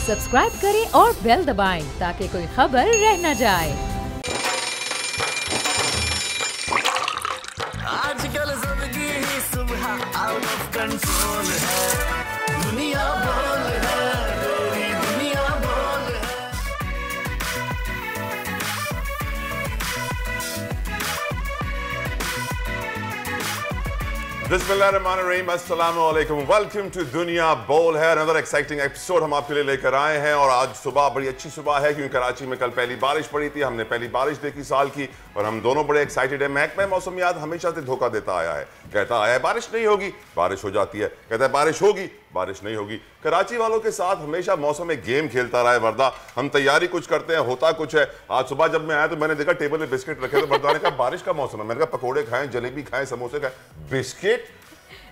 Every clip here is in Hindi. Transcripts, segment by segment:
सब्सक्राइब करें और बेल दबाएं ताकि कोई खबर रह न जाए। आजकल जिंदगी ही सुबह आउट ऑफ कंट्रोल है, दुनिया बोल है, तेरी दुनिया बोल है। बिस्मिल्लाहिर्रहमानिर्रहीम, अस्सलामु अलैकुम, वेलकम टू दुनिया बोल है। अनदर एक्साइटिंग एपिसोड हम आपके लिए लेकर आए हैं और आज सुबह बड़ी अच्छी सुबह है क्योंकि कराची में कल पहली बारिश पड़ी थी। हमने पहली बारिश देखी साल की और हम दोनों बड़े एक्साइटेड हैं। महकमा मौसमियात हमेशा से धोखा देता आया है, कहता आया है बारिश नहीं होगी, बारिश हो जाती है, कहता है बारिश होगी, बारिश नहीं होगी। कराची वालों के साथ हमेशा मौसम में गेम खेलता रहा है वर्दा। हम तैयारी कुछ करते हैं, होता कुछ है। आज सुबह जब मैं आया तो मैंने देखा टेबल पे बिस्किट रखे, तो वर्दा ने कहा बारिश का मौसम है। मैंने कहा पकोड़े खाएं, जलेबी खाएं, समोसे खाएं, बिस्किट।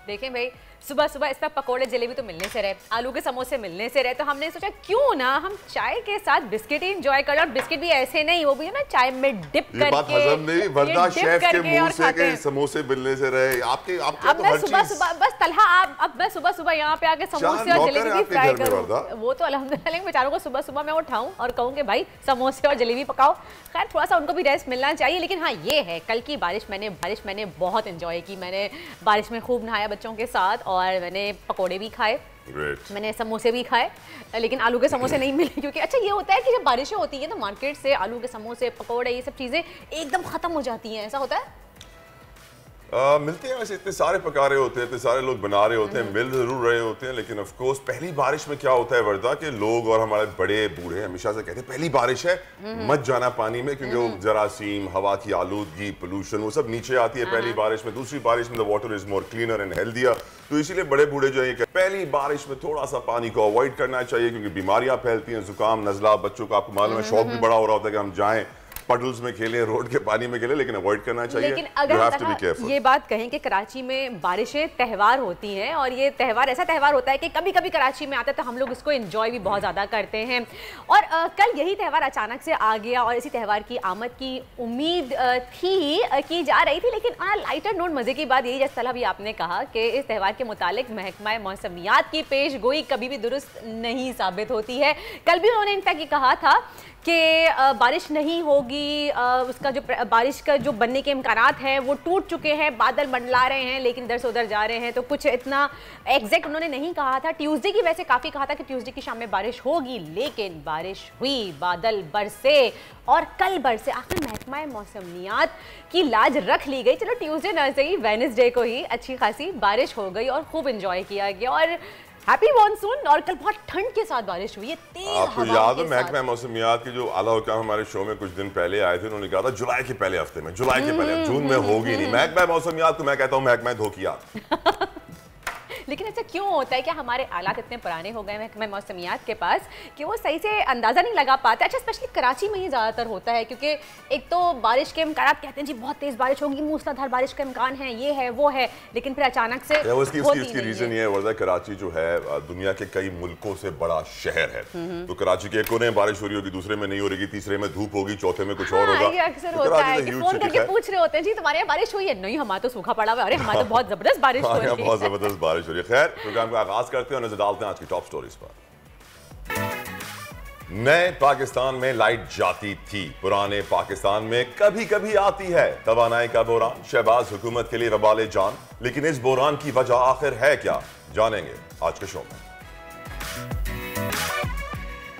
देखें भाई, सुबह सुबह इस पर पकोड़े जलेबी तो मिलने से रहे, आलू के समोसे मिलने से रहे, तो हमने सोचा क्यों ना हम चाय के साथ बिस्किट ही एंजॉय करें। और बिस्किट भी ऐसे नहीं, वो भी ना चाय में डिप करके। ये बात हजम नहीं, वरना शेफ के मुंह से के समोसे मिलने से रहे। आपके अब मैं सुबह सुबह बस तलहा अब मैं सुबह सुबह यहाँ पे आके समोसे और जलेबी फ्राई करूँ, वो तो अल्हम्दुलिल्लाह बेचारों को सुबह सुबह मैं उठाऊं और कहूँ कि भाई समोसे और जलेबी पकाओ। खैर थोड़ा सा उनको भी रेस्ट मिलना चाहिए। लेकिन हाँ, ये है कल की बारिश मैंने बहुत एंजॉय की। मैंने बारिश में खूब नहाया बच्चों के साथ और मैंने पकोड़े भी खाए, मैंने समोसे भी खाए, लेकिन आलू के समोसे नहीं मिले क्योंकि अच्छा ये होता है कि जब बारिशें होती है तो मार्केट से आलू के समोसे पकोड़े ये सब चीज़ें एकदम ख़त्म हो जाती हैं। ऐसा होता है? मिलते हैं वैसे, इतने सारे पका रहे होते हैं, इतने सारे लोग बना रहे होते हैं, मिल जरूर रहे होते हैं। लेकिन ऑफ कोर्स पहली बारिश में क्या होता है वर्दा कि लोग और हमारे बड़े बूढ़े हमेशा से कहते हैं पहली बारिश है मत जाना पानी में, क्योंकि वो जरासीम, हवा की आलूदगी, पोल्यूशन वो सब नीचे आती है पहली बारिश में। दूसरी बारिश में the water is more cleaner and healthier. तो इसीलिए बड़े बूढ़े जो है पहली बारिश में थोड़ा सा पानी को अवॉइड करना चाहिए क्योंकि बीमारियां फैलती हैं, जुकाम, नजला। बच्चों का आपको मालूम है शौक भी बड़ा हो रहा होता है कि हम जाएं पडल्स में खेलें, रोड के पानी में खेलें, लेकिन अवॉइड करना चाहिए। लेकिन अगर ये बात कहें कि कराची में बारिशें त्यौहार होती हैं और ये त्यौहार ऐसा त्यौहार होता है कि कभी कभी कराची में आता है तो हम लोग इसको एंजॉय भी बहुत ज़्यादा करते हैं। और कल यही त्यौहार अचानक से आ गया और इसी त्यौहार की आमद की उम्मीद की जा रही थी। लेकिन लाइटर नोट मज़े की बात यही, जैसे सलाह भी आपने कहा कि इस त्यौहार के मुतालिक महकमा मौसमियात की पेश गोई कभी भी दुरुस्त नहीं साबित होती है। कल भी उन्होंने इनफैक्ट ये कहा था कि बारिश नहीं होगी, उसका जो बारिश का जो बनने के इम्कानात हैं वो टूट चुके हैं, बादल मंडला रहे हैं लेकिन इधर से उधर जा रहे हैं। तो कुछ इतना एग्जैक्ट उन्होंने नहीं कहा था। ट्यूसडे की वैसे काफ़ी कहा था कि ट्यूसडे की शाम में बारिश होगी, लेकिन बारिश हुई, बादल बरसे और कल बरसे। आखिर महकमा मौसमियात की लाज रख ली गई। चलो ट्यूसडे न सही, वेडनेसडे को ही अच्छी खासी बारिश हो गई और खूब इंजॉय किया गया और हैप्पी मॉनसून। और कल बहुत ठंड के साथ बारिश हुई है, तेज आपको याद है महकमा मौसमियात की जो आला हुक्म हमारे शो में कुछ दिन पहले आए थे, उन्होंने कहा था जुलाई के पहले हफ्ते में, जुलाई के पहले, जून में होगी नहीं। महकमा मौसमियात को मैं कहता हूँ महकमा धोखियात। लेकिन ऐसा क्यों होता है कि हमारे आलात इतने पुराने हो गए महकमा मौसमियात के पास कि वो सही से अंदाज़ा नहीं लगा पाते। अच्छा स्पेशली कराची में ही ज़्यादातर होता है क्योंकि एक तो बारिश के इम्कान कहते हैं जी बहुत तेज़ बारिश होगी, मूसलाधार बारिश का इम्कान है, ये है वो है, लेकिन फिर अचानक से उसकी रीज़न ये है कराची जो है दुनिया के कई मुल्कों से बड़ा शहर है। तो कराची के एक कोने में बारिश हो रही होगी, दूसरे में नहीं हो रही, तीसरे में धूप होगी, चौथे में कुछ और होगा। ये अक्सर होता है कि फोन करके पूछ रहे होते हैं जी तुम्हारे यहाँ बारिश हुई है? नहीं, हमारा तो सूखा पड़ा हुआ है। अरे हमारे तो बहुत जबरदस्त बारिश हो रही है, बहुत जबरदस्त बारिश हो रही है। खैर प्रोग्राम का आगाज करते हैं और नजर डालते हैं आज की टॉप स्टोरीज पर। नए पाकिस्तान में लाइट जाती थी, पुराने पाकिस्तान में कभी कभी आती है। तवानाई का बोरान शहबाज हुकूमत के लिए वबाले जान, लेकिन इस बोरान की वजह आखिर है क्या, जानेंगे आज के शो में।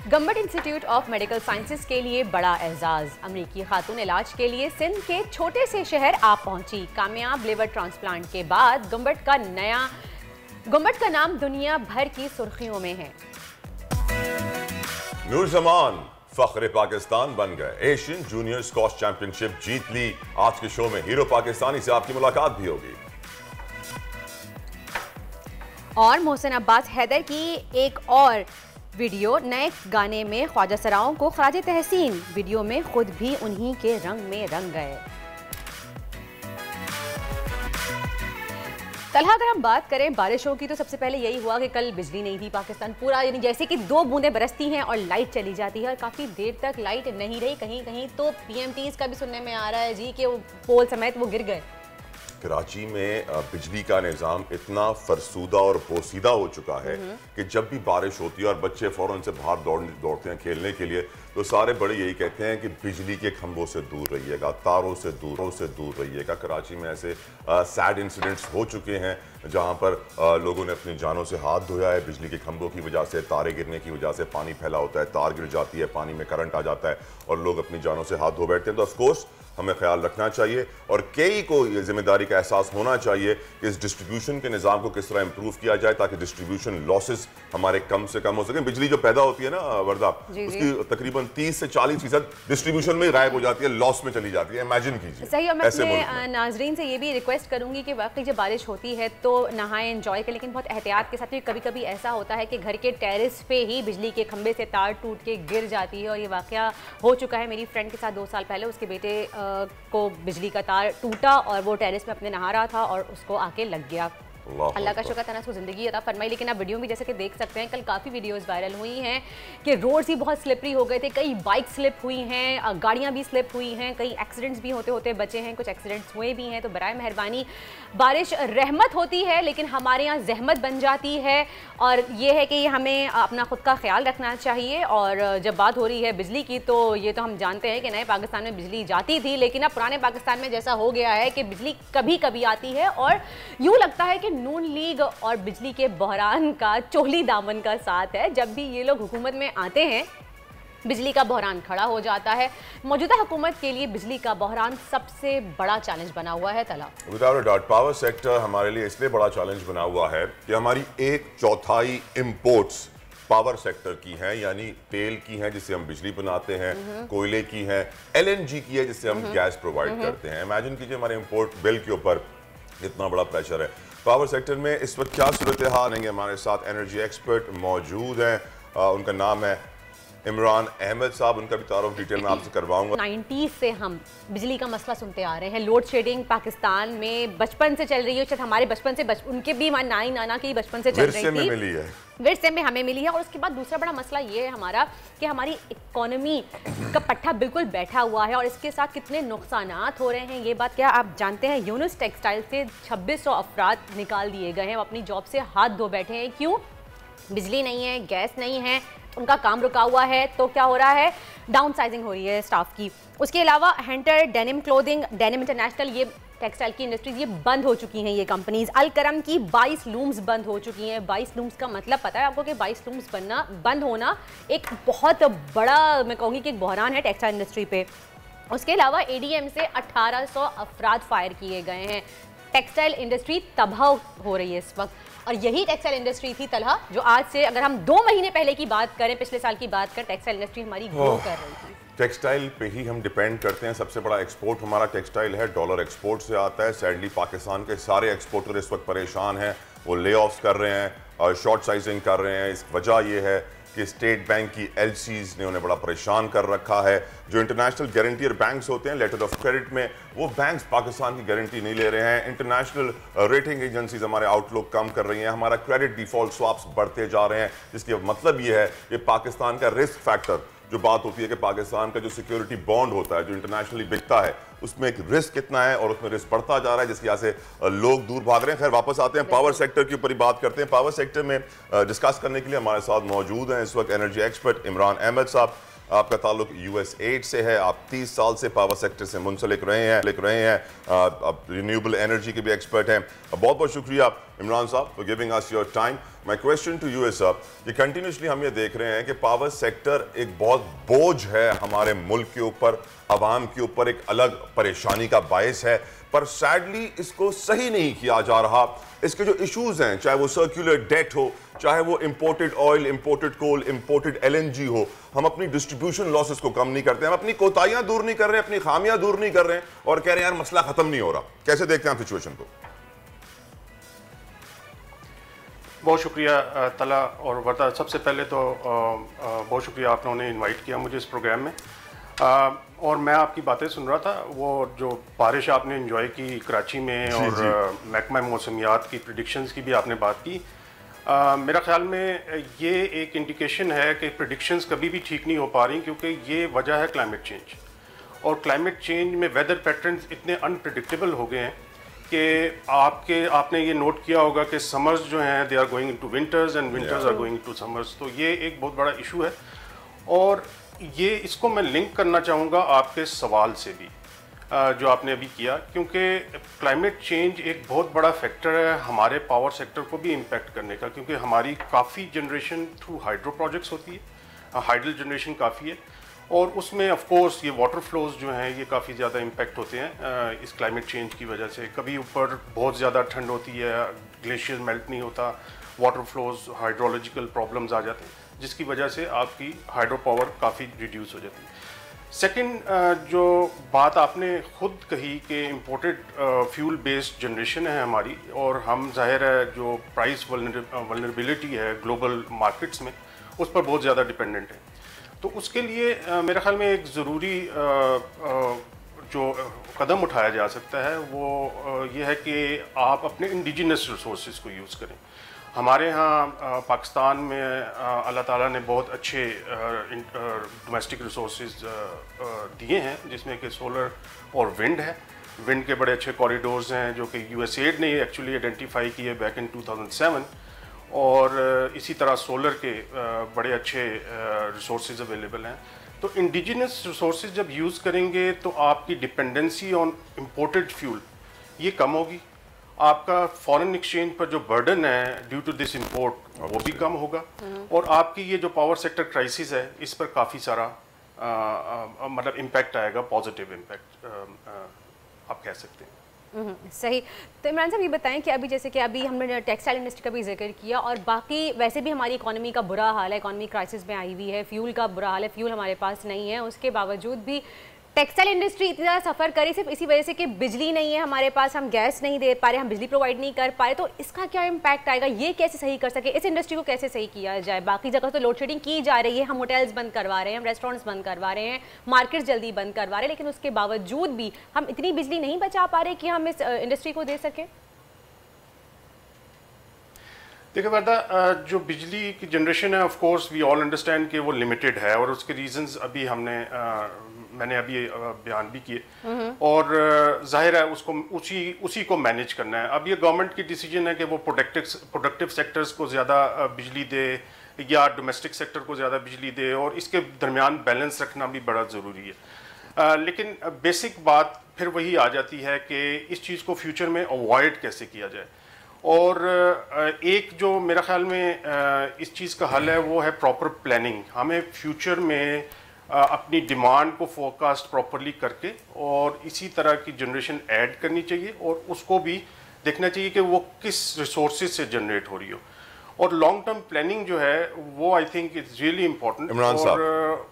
गम्बट इंस्टीट्यूट ऑफ मेडिकल साइंसेज के लिए बड़ा एजाज, अमरीकी खातून इलाज के लिए सिंध के छोटे से शहर आ पहुंची। कामयाब लिवर ट्रांसप्लांट के बाद गुम्बट का नाम दुनिया भर की सुर्खियों में है। नूर जमान फख्रे पाकिस्तान बन गए, एशियन जूनियर स्क्वॉश चैंपियनशिप जीत ली। आज के शो में हीरो पाकिस्तानी से आपकी मुलाकात भी होगी। और मोहसिन अब्बास हैदर की एक और वीडियो, नए गाने में ख्वाजा सराओं को खराज तहसीन। वीडियो में खुद भी उन्हीं के रंग में रंग गए। तलहा अगर हम बात करें बारिशों की तो सबसे पहले यही हुआ कि कल बिजली नहीं थी पाकिस्तान पूरा, यानी जैसे कि 2 बूंदें बरसती हैं और लाइट चली जाती है और काफ़ी देर तक लाइट नहीं रही। कहीं कहीं तो PMTs का भी सुनने में आ रहा है जी कि वो पोल समेत वो गिर गए। कराची में बिजली का निज़ाम इतना फरसूदा और पोसीदा हो चुका है कि जब भी बारिश होती है और बच्चे फ़ौरन से बाहर दौड़ते हैं खेलने के लिए, तो सारे बड़े यही कहते हैं कि बिजली के खंभों से दूर रहिएगा, तारों से दूर रहिएगा। कराची में ऐसे सैड इंसिडेंट्स हो चुके हैं जहां पर लोगों ने अपनी जानों से हाथ धोया है बिजली के खंभों की वजह से, तारे गिरने की वजह से। पानी फैला होता है, तार गिर जाती है, पानी में करंट आ जाता है और लोग अपनी जानों से हाथ धो बैठते हैं। तो ऑफकोर्स हमें ख्याल रखना चाहिए और कई को ये जिम्मेदारी का एहसास होना चाहिए कि इस डिस्ट्रीब्यूशन के निज़ाम को किस तरह इंप्रूव किया जाए ताकि डिस्ट्रीब्यूशन लॉसेस हमारे कम से कम हो सके। बिजली जो पैदा होती है ना वर्दा, उसकी तकरीबन 30 से 40% डिस्ट्रीब्यूशन में गायब हो जाती है, लॉस में चली जाती है। इमेजिन कीजिए। सही। और मैं अपने नाजरीन से ये भी रिक्वेस्ट करूंगी कि वाकई जब बारिश होती है तो नहाएं, एंजॉय करें, लेकिन बहुत एहतियात के साथ। कभी कभी ऐसा होता है कि घर के टेरेस पे ही बिजली के खंभे से तार टूट के गिर जाती है और ये वाकया हो चुका है मेरी फ्रेंड के साथ 2 साल पहले। उसके बेटे को बिजली का तार टूटा और वो टेरेस में अपने नहा रहा था और उसको आके लग गया। अल्लाह का शुक्र था उसको ज़िंदगी अता फरमाई। लेकिन आप वीडियो भी जैसे कि देख सकते हैं, कल काफ़ी वीडियोस वायरल हुई हैं कि रोड्स ही बहुत स्लिपरी हो गए थे, कई बाइक स्लिप हुई हैं, गाड़ियां भी स्लिप हुई हैं, कई एक्सीडेंट्स भी होते बचे हैं, कुछ एक्सीडेंट्स हुए भी हैं। तो बराए मेहरबानी, बारिश रहमत होती है लेकिन हमारे यहाँ जहमत बन जाती है और ये है कि हमें अपना खुद का ख्याल रखना चाहिए। और जब बात हो रही है बिजली की, तो ये तो हम जानते हैं कि नए पाकिस्तान में बिजली जाती थी, लेकिन अब पुराने पाकिस्तान में जैसा हो गया है कि बिजली कभी कभी आती है और यूँ लगता है कि नून लीग और बिजली के बहरान का चोली दामन का साथ है। जब भी ये लोग हुकूमत में आते हैं बिजली का बहरान खड़ा हो जाता है। मौजूदा हुकूमत के लिए बिजली का बहरान सबसे बड़ा चैलेंज बना हुआ है। तला विदाउट डाउट पावर सेक्टर हमारे लिए इसलिए बड़ा चैलेंज बना हुआ है कि हमारी 1/4 इंपोर्ट्स पावर सेक्टर की हैं, यानी तेल की हैं जिससे हम बिजली बनाते हैं, कोयले की हैं, LNG की है जिससे हम गैस प्रोवाइड करते हैं। इमेजिन कीजिए हमारे इंपोर्ट बिल के ऊपर इतना बड़ा प्रेशर है। पावर सेक्टर में इस वक्त क्या सूरत हाल है? हमारे साथ एनर्जी एक्सपर्ट मौजूद हैं, उनका नाम है इमरान अहमद साहब। उनका भी तारुफ डिटेल में आपसे करवाऊंगा। 90s से हम बिजली का मसला सुनते आ रहे हैं। लोड शेडिंग पाकिस्तान में बचपन से चल रही है, शायद हमारे बचपन से उनके भी नानी नाना के बचपन से चल रही थी, विरसे में हमें मिली है। और उसके बाद दूसरा बड़ा मसला ये है हमारा कि हमारी इकोनॉमी का पट्टा बिल्कुल बैठा हुआ है और इसके साथ कितने नुकसानात हो रहे हैं ये बात क्या आप जानते हैं? यूनुस टेक्सटाइल से 2600 अफराद निकाल दिए गए हैं, अपनी जॉब से हाथ धो बैठे हैं। क्यों? बिजली नहीं है, गैस नहीं है, उनका काम रुका हुआ है। तो क्या हो रहा है? डाउन साइजिंग हो रही है स्टाफ की। उसके अलावा Hunter, denim clothing, denim international, ये टेक्सटाइल की इंडस्ट्रीज ये बंद हो चुकी हैं। ये कंपनीज अलकरम की 22 लूम्स बंद हो चुकी हैं। 22 लूम्स का मतलब पता है आपको कि 22 लूम्स बंद होना एक बहुत बड़ा, मैं कहूँगी कि एक बहरान है टेक्सटाइल इंडस्ट्री पे। उसके अलावा ADM से 1800 अफराद फायर किए गए हैं। टेक्सटाइल इंडस्ट्री तबाह हो रही है इस वक्त और यही टेक्सटाइल इंडस्ट्री थी तलहा जो आज से अगर हम 2 महीने पहले की बात करें, पिछले साल की बात करें, टेक्सटाइल इंडस्ट्री हमारी ग्रो कर रही थी। टेक्सटाइल पे ही हम डिपेंड करते हैं। सबसे बड़ा एक्सपोर्ट हमारा टेक्सटाइल है, डॉलर एक्सपोर्ट से आता है। सैडली पाकिस्तान के सारे एक्सपोर्टर इस वक्त परेशान हैं, वो ले ऑफ्स कर रहे हैं और शॉर्ट साइजिंग कर रहे हैं। इस वजह यह है कि स्टेट बैंक की LCs ने उन्हें बड़ा परेशान कर रखा है। जो इंटरनेशनल गारंटियर बैंक्स होते हैं लेटर ऑफ क्रेडिट में, वो बैंक्स पाकिस्तान की गारंटी नहीं ले रहे हैं। इंटरनेशनल रेटिंग एजेंसीज हमारे आउटलुक कम कर रही हैं। हमारा क्रेडिट डिफॉल्ट स्वाप्स बढ़ते जा रहे हैं, जिसका मतलब ये है कि पाकिस्तान का रिस्क फैक्टर, जो बात होती है कि पाकिस्तान का जो सिक्योरिटी बॉन्ड होता है जो इंटरनेशनली बिकता है, उसमें एक रिस्क कितना है और उसमें रिस्क बढ़ता जा रहा है, जिसकी वजह से लोग दूर भाग रहे हैं। खैर वापस आते हैं पावर सेक्टर के ऊपर ही बात करते हैं। पावर सेक्टर में डिस्कस करने के लिए हमारे साथ मौजूद हैं इस वक्त एनर्जी एक्सपर्ट इमरान अहमद साहब। आपका ताल्लुक US8 से है, आप 30 साल से पावर सेक्टर से मुंसलिक रहे हैं, आप रिन्यूएबल एनर्जी के भी एक्सपर्ट हैं। बहुत बहुत शुक्रिया इमरान साहब for giving us your time. My question to you is sir कि कंटिन्यूसली हम ये देख रहे हैं कि पावर सेक्टर एक बहुत बोझ है हमारे मुल्क के ऊपर, आवाम के ऊपर एक अलग परेशानी का बायस है, पर सैडली इसको सही नहीं किया जा रहा। इसके जो इश्यूज हैं, चाहे वो सर्कुलर डेट हो, चाहे वो इंपोर्टेड ऑयल, इंपोर्टेड कोल, इंपोर्टेड LNG हो, हम अपनी डिस्ट्रीब्यूशन लॉसेस को कम नहीं करते हैं, हम अपनी कोताहियां दूर नहीं कर रहे हैं, अपनी खामियां दूर नहीं कर रहे हैं और कह रहे हैं यार मसला खत्म नहीं हो रहा। कैसे देखते हैं आप सिचुएशन को? बहुत शुक्रिया तला और वर्दा। सबसे पहले तो बहुत शुक्रिया आप लोगों ने इनवाइट किया मुझे इस प्रोग्राम में, और मैं आपकी बातें सुन रहा था। वो जो बारिश आपने एंजॉय की कराची में और महकमा मौसमियात की प्रेडिक्शंस की भी आपने बात की, मेरा ख्याल में ये एक इंडिकेशन है कि प्रेडिक्शंस कभी भी ठीक नहीं हो पा रही, क्योंकि ये वजह है क्लाइमेट चेंज। और क्लाइमेट चेंज में वेदर पैटर्न्स इतने अनप्रेडिक्टेबल हो गए हैं कि आपने ये नोट किया होगा कि समर्स जो हैं they are going into winters and winters are going into summers, तो ये एक बहुत बड़ा इशू है। और ये इसको मैं लिंक करना चाहूँगा आपके सवाल से भी जो आपने अभी किया, क्योंकि क्लाइमेट चेंज एक बहुत बड़ा फैक्टर है हमारे पावर सेक्टर को भी इम्पेक्ट करने का, क्योंकि हमारी काफ़ी जनरेशन थ्रू हाइड्रो प्रोजेक्ट्स होती है, हाइडल जनरेशन काफ़ी है, और उसमें ऑफ कोर्स ये वाटर फ्लोज जो हैं ये काफ़ी ज़्यादा इम्पेक्ट होते हैं इस क्लाइमेट चेंज की वजह से। कभी ऊपर बहुत ज़्यादा ठंड होती है, ग्लेशियर मेल्ट नहीं होता, वाटर फ्लोज हाइड्रोलॉजिकल प्रॉब्लम्स आ जाते हैं, जिसकी वजह से आपकी हाइड्रो पावर काफ़ी रिड्यूस हो जाती है। सेकंड जो बात आपने खुद कही कि इम्पोर्टेड फ्यूल बेस्ड जनरेशन है हमारी, और हम जाहिर है जो प्राइस वल्नरेबिलिटी है ग्लोबल मार्केट्स में उस पर बहुत ज़्यादा डिपेंडेंट है। तो उसके लिए मेरे ख्याल में एक ज़रूरी जो कदम उठाया जा सकता है वो ये है कि आप अपने इंडिजिनस रिसोर्सेज को यूज़ करें। हमारे यहाँ पाकिस्तान में अल्लाह ताला ने बहुत अच्छे डोमेस्टिक रिसोर्सेज दिए हैं, जिसमें कि सोलर और विंड है। विंड के बड़े अच्छे कॉरिडोर्स हैं जो कि यूएसएड ने एक्चुअली आइडेंटिफाई किए बैक इन 2007, और इसी तरह सोलर के बड़े अच्छे रिसोर्सेज अवेलेबल हैं। तो इंडिजिनस रिसोर्सेज जब यूज़ करेंगे तो आपकी डिपेंडेंसी ऑन इम्पोर्टेड फ्यूल ये कम होगी, आपका फॉरेन एक्सचेंज पर जो बर्डन है ड्यू टू दिस इम्पोर्ट वो भी कम होगा, और आपकी ये जो पावर सेक्टर क्राइसिस है इस पर काफ़ी सारा मतलब इम्पैक्ट आएगा, पॉजिटिव इम्पैक्ट आप कह सकते हैं। सही। तो इमरान साहब ये बताएं कि अभी जैसे कि अभी हमने टेक्सटाइल इंडस्ट्री का भी जिक्र किया, और बाकी वैसे भी हमारी इकोनॉमी का बुरा हाल है, इकोनॉमी क्राइसिस में आई हुई है, फ्यूल का बुरा हाल है, फ्यूल हमारे पास नहीं है, उसके बावजूद भी टेक्सटाइल इंडस्ट्री इतना ज़्यादा सफ़र करे सिर्फ इसी वजह से कि बिजली नहीं है हमारे पास, हम गैस नहीं दे पा रहे, हम बिजली प्रोवाइड नहीं कर पा रहे। तो इसका क्या इम्पैक्ट आएगा, ये कैसे सही कर सके, इस इंडस्ट्री को कैसे सही किया जाए? बाकी जगह तो लोड शेडिंग की जा रही है, हम होटल्स बंद करवा रहे हैं, हम रेस्टोरेंट्स बंद करवा रहे हैं, मार्केट्स जल्दी बंद करवा रहे हैं, लेकिन उसके बावजूद भी हम इतनी बिजली नहीं बचा पा रहे कि हम इस इंडस्ट्री को दे सकें। देखिए वर्दा, जो बिजली की जनरेशन है of course we all understand कि वो लिमिटेड है, और उसके रीजंस अभी मैंने अभी बयान भी किए, और जाहिर है उसको उसी को मैनेज करना है। अब ये गवर्नमेंट की डिसीजन है कि वो प्रोडक्टिव सेक्टर्स को ज़्यादा बिजली दे या डोमेस्टिक सेक्टर को ज़्यादा बिजली दे, और इसके दरमियान बैलेंस रखना भी बड़ा ज़रूरी है। लेकिन बेसिक बात फिर वही आ जाती है कि इस चीज़ को फ्यूचर में अवॉइड कैसे किया जाए, और एक जो मेरा ख्याल में इस चीज़ का हल है वो है प्रॉपर प्लानिंग। हमें फ्यूचर में अपनी डिमांड को फोरकास्ट प्रॉपरली करके और इसी तरह की जनरेशन ऐड करनी चाहिए, और उसको भी देखना चाहिए कि वो किस रिसोर्सेज से जनरेट हो रही हो, और लॉन्ग टर्म प्लानिंग जो है वो I think it's really important. Imran साहब,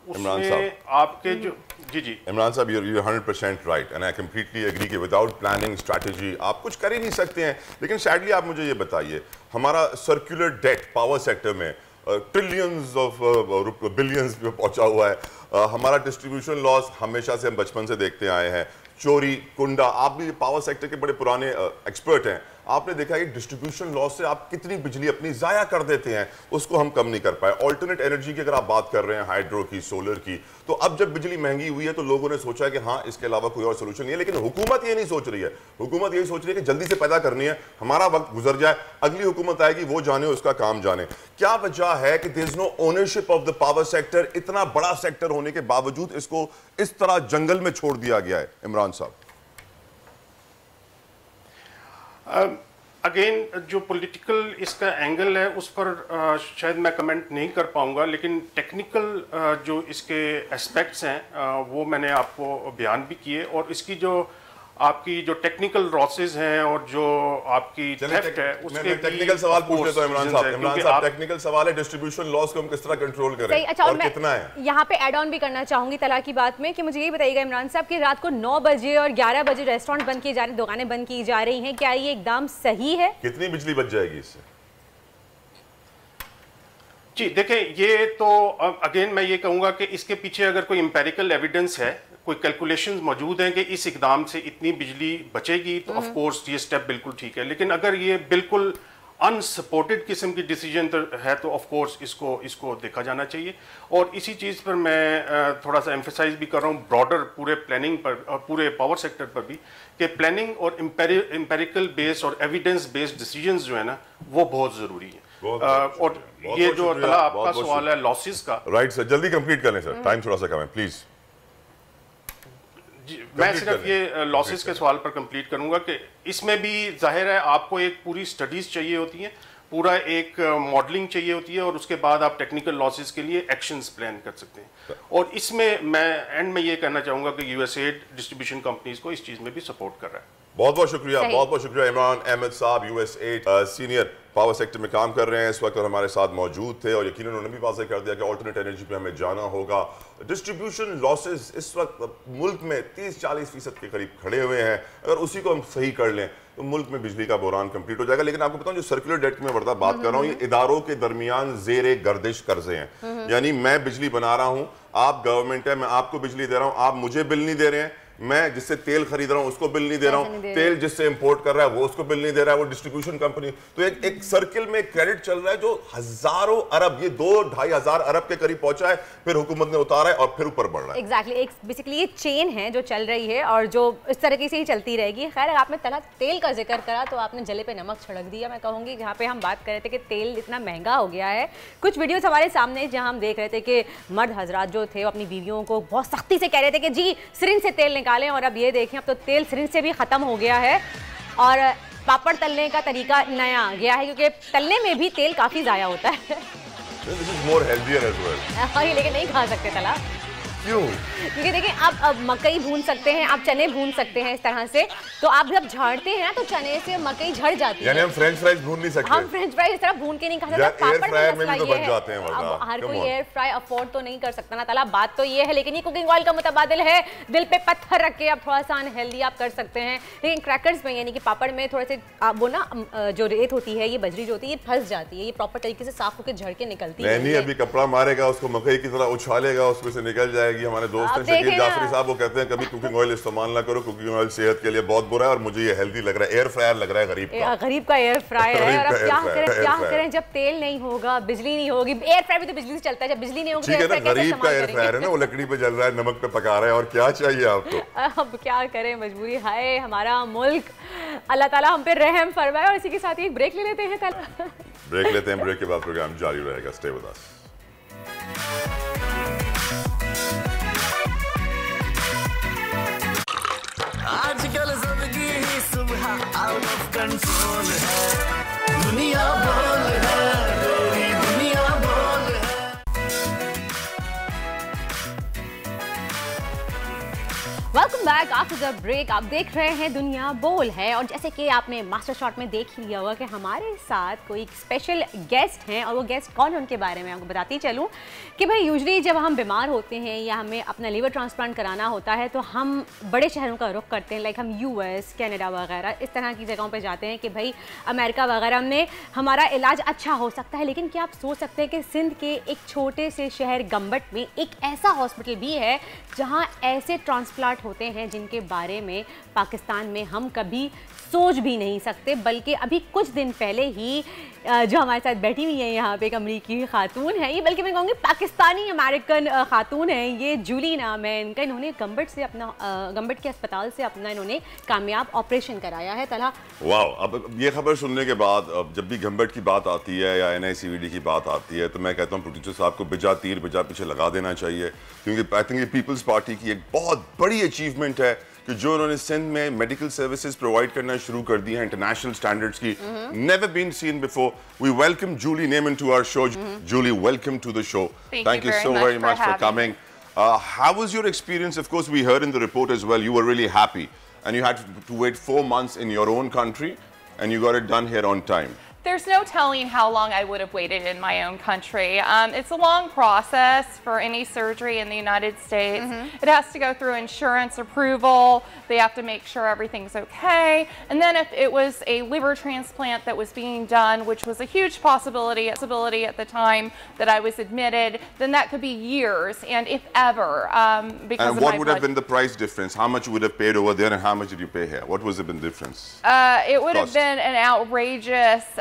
उसमें आपके जो जी इमरान साहब, you're 100% right, and I completely agree कि विदाउट प्लानिंग स्ट्रैटेजी आप कुछ कर ही नहीं सकते हैं। लेकिन सैडली आप मुझे ये बताइए, हमारा सर्कुलर डेट पावर सेक्टर में ट्रिलियंस ऑफ बिलियंस पे पहुंचा हुआ है। हमारा डिस्ट्रीब्यूशन लॉस हमेशा से हम बचपन से देखते आए हैं, चोरी कुंडा। आप भी पावर सेक्टर के बड़े पुराने एक्सपर्ट हैं, आपने देखा कि डिस्ट्रीब्यूशन लॉस से आप कितनी बिजली अपनी ज़ाया कर देते हैं, उसको हम कम नहीं कर पाए। ऑल्टरनेट एनर्जी की अगर आप बात कर रहे हैं, हाइड्रो की, सोलर की, तो अब जब बिजली महंगी हुई है तो लोगों ने सोचा कि हाँ इसके अलावा कोई और सोल्यूशन नहीं है। लेकिन हुकूमत ये नहीं सोच रही है, हुकूमत यही सोच रही है कि जल्दी से पैदा करनी है, हमारा वक्त गुजर जाए, अगली हुकूमत आएगी वो जाने उसका काम जाने। क्या वजह है कि there is no ownership of the power sector? इतना बड़ा सेक्टर होने के बावजूद इसको इस तरह जंगल में छोड़ दिया गया है। इमरान साहब, अगेन जो पॉलिटिकल इसका एंगल है उस पर शायद मैं कमेंट नहीं कर पाऊंगा, लेकिन टेक्निकल जो इसके एस्पेक्ट्स हैं वो मैंने आपको बयान भी किए, और इसकी जो आपकी जो टेक्निकल लॉसेस हैं और जो आपकी थेफ्ट है उसके टेक्निकल सवाल पूछ लेता हूं इमरान साहब। इमरान साहब, टेक्निकल सवाल है डिस्ट्रीब्यूशन लॉस को हम किस तरह कंट्रोल करें, अच्छा, और कितना है? यहाँ पे ऐड ऑन भी करना चाहूंगी तला की बात में कि मुझे ये बताइएगा इमरान साहब कि रात को 9 बजे और 11 बजे रेस्टोरेंट बंद किए जा रहे हैं, दुकानें बंद की जा रही हैं, क्या ये एकदम सही है? कितनी बिजली बच जाएगी इससे? जी देखिए, ये तो अगेन मैं ये कहूँगा कि इसके पीछे अगर कोई एम्पेरिकल एविडेंस है, कोई कैलकुलेशंस मौजूद हैं कि इस इकदाम से इतनी बिजली बचेगी, तो ऑफ कोर्स ये स्टेप बिल्कुल ठीक है। लेकिन अगर ये बिल्कुल अनसपोर्टेड किस्म की डिसीजन है तो ऑफ कोर्स इसको देखा जाना चाहिए। और इसी चीज़ पर मैं थोड़ा सा एम्फेसाइज भी कर रहा हूँ ब्रॉडर पूरे प्लानिंग पर और पूरे पावर सेक्टर पर भी, कि प्लानिंग और एम्पेरिकल बेस्ड और एविडेंस बेस्ड डिसीजंस जो है ना वो बहुत ज़रूरी है। और ये जो तला आपका सवाल है लॉसेस का, राइट सर, जल्दी कंप्लीट कर लें सर, टाइम थोड़ा सा कम है प्लीज। मैं सिर्फ ये लॉसेस के सवाल पर कंप्लीट करूंगा कि इसमें भी जाहिर है आपको एक पूरी स्टडीज चाहिए होती हैं, पूरा एक मॉडलिंग चाहिए होती है, और उसके बाद आप टेक्निकल लॉसेस के लिए एक्शंस प्लान कर सकते हैं। और इसमें मैं एंड में ये कहना चाहूंगा कि यूएसएड डिस्ट्रीब्यूशन कंपनीज को इस चीज़ में भी सपोर्ट कर रहा है। बहुत बहुत शुक्रिया, बहुत बहुत शुक्रिया। इमरान अहमद साहब यूएसएड सीनियर पावर सेक्टर में काम कर रहे हैं इस वक्त और हमारे साथ मौजूद थे, और यकीनन उन्होंने भी वाज़ेह कर दिया कि ऑल्टरनेट एनर्जी पे हमें जाना होगा। डिस्ट्रीब्यूशन लॉसेस इस वक्त मुल्क में 30-40% के करीब खड़े हुए हैं, अगर उसी को हम सही कर लें तो मुल्क में बिजली का बहरान कंप्लीट हो जाएगा। लेकिन आपको बताऊं, जो सर्कुलर डेट की मैं बढ़ता बात कर रहा हूँ, ये इदारों के दरमियान ज़ेरे गर्दिश कर्जे हैं। यानी मैं बिजली बना रहा हूँ, आप गवर्नमेंट है, मैं आपको बिजली दे रहा हूँ, आप मुझे बिल नहीं दे रहे हैं, मैं जिससे तेल खरीद रहा हूं उसको बिल नहीं दे रहा हूं, तेल जिससे इंपोर्ट कर रहा है वो उसको बिल नहीं दे रहा है, वो डिस्ट्रीब्यूशन कंपनी। तो एक सर्किल में क्रेडिट चल रहा है जो हजारों अरब, ये 2-2.5 हजार अरब के करीब पहुंचा है, फिर हुकूमत ने उतारा है और फिर ऊपर बढ़ रहा है। एग्जैक्टली, एक बेसिकली ये चेन है जो चल रही है और जो इस तरीके से ही चलती रहेगी। खैर, आपने तला तेल का जिक्र करा तो आपने जले पे नमक छिड़क दिया। मैं कहूँगी जहाँ पे हम बात कर रहे थे कि तेल इतना महंगा हो गया है, कुछ वीडियोस हमारे सामने जहाँ हम देख रहे थे कि मर्द हजरात जो थे वो अपनी बीवियों को बहुत सख्ती से कह रहे थे कि जी सिरिंज से तेल निकालें, और अब ये देखें अब तो तेल सिरिंज से भी खत्म हो गया है और पापड़ तलने का तरीका नया आ गया है, क्योंकि तलने में भी तेल काफी जाया होता है। This is more healthier as well. लेकिन नहीं खा सकते तला, क्यों? क्योंकि देखिए आप मकई भून सकते हैं, आप चने भून सकते हैं इस तरह से, तो आप जब झाड़ते हैं ना तो चने से मकई झड़ जाती है। यानी हम फ्रेंच फ्राइज भून नहीं सकते? हम फ्रेंच फ्राइज इस तरह भून के नहीं खा सकते। एयर फ्रायर में भी तो बन जाते हैं वरना अब हर कोई एयर फ्राई अफोर्ड तो नहीं कर सकता ना तला, बात तो ये है। लेकिन ये कुकिंग ऑयल का मुतबादिल है, दिल पे पत्थर रख के आप थोड़ा सा अनहेल्दी आप कर सकते हैं। लेकिन क्रैकर्स में यानी कि पापड़ में थोड़े से वो ना जो रेत होती है, ये बजरी जो होती है, ये फंस जाती है, ये प्रॉपर तरीके से साफ होकर झड़ के निकलती है। नहीं, अभी कपड़ा मारेगा उसको, मकई की तरह उछालेगा, उसमें से निकल जाएगी। हमारे दोस्त शकील जाफरी साहब वो कहते हैं कभी कुकिंग ऑयल इस्तेमाल ना करो, कुकिंग ऑयल सेहत के लिए बहुत बुरा है, और मुझे ये हेल्दी लग रहा है। एयर फ्रायर लग रहा है गरीब का एयर फ्रायर है। और अब क्या करें जब तेल नहीं होगा, बिजली नहीं होगी। एयर फ्रायर भी तो बिजली से चलता है, जब बिजली नहीं होगी ठीक है ना, गरीब का एयर फ्रायर है ना, वो लकड़ी पे जल रहा है, नमक पे पका रहा है, और क्या चाहिए आपको। अब क्या करें, मजबूरी है हमारा मुल्क। अल्लाह ताला हम पे रहम फरमाए। और इसी के साथ एक ब्रेक ले लेते हैं तला। ब्रेक लेते हैं, ब्रेक के बाद प्रोग्राम जारी रहेगा। Stay with us. आजकल सबकी ही सुबह आउट ऑफ कंट्रोल है, दुनिया बोल है, तेरी दुनिया बोल है। Welcome back after the break. आप देख रहे हैं दुनिया बोल है, और जैसे कि आपने मास्टर शॉट में देख ही लिया होगा कि हमारे साथ कोई स्पेशल गेस्ट हैं, और वो गेस्ट कौन है उनके बारे में आपको बताती चलूं कि भाई यूजुअली जब हम बीमार होते हैं या हमें अपना लीवर ट्रांसप्लांट कराना होता है तो हम बड़े शहरों का रुख करते हैं, लाइक हम यूएस, कनाडा वगैरह इस तरह की जगहों पर जाते हैं कि भाई अमेरिका वगैरह में हमारा इलाज अच्छा हो सकता है। लेकिन क्या आप सोच सकते हैं कि सिंध के एक छोटे से शहर गम्बट में एक ऐसा हॉस्पिटल भी है जहाँ ऐसे ट्रांसप्लांट होते हैं जिनके बारे में पाकिस्तान में हम कभी सोच भी नहीं सकते। बल्कि अभी कुछ दिन पहले ही जो हमारे साथ बैठी हुई है यहाँ पे एक अमरीकी खातून है, ये बल्कि मैं कहूँगी पाकिस्तानी अमेरिकन खातून है, ये जूली नाम है इनका। इन्होंने गम्बट के अस्पताल से अपना इन्होंने कामयाब ऑपरेशन कराया है तला। वाह, अब ये खबर सुनने के बाद जब भी गम्बट की बात आती है या NICVD की बात आती है तो मैं कहता हूँ प्रोड्यूसर साहब को बिजा तीर बिजा पीछे लगा देना चाहिए, क्योंकि आई थिंक ये पीपल्स पार्टी की एक बहुत बड़ी अचीवमेंट है कि जो उन्होंने सिंध में मेडिकल सर्विसेज प्रोवाइड करना शुरू कर दी हैं इंटरनेशनल स्टैंडर्ड्स की, never been seen before. We welcome Julie Neman to our show. Julie, welcome to the show. Thank you so very much for coming. How was your experience? Of course, we heard in the report as well, you were really happy and you had to wait 4 months in your own country and you got it done here on time. There's no telling how long I would have waited in my own country. It's a long process for any surgery in the United States. It has to go through insurance approval. They have to make sure everything's okay. And then if it was a liver transplant that was being done, which was a huge possibility at the time that I was admitted, then that could be years, and if ever, because And what would have been the price difference? How much you would have paid over there and how much did you pay here? What was the difference? It would have been an outrageous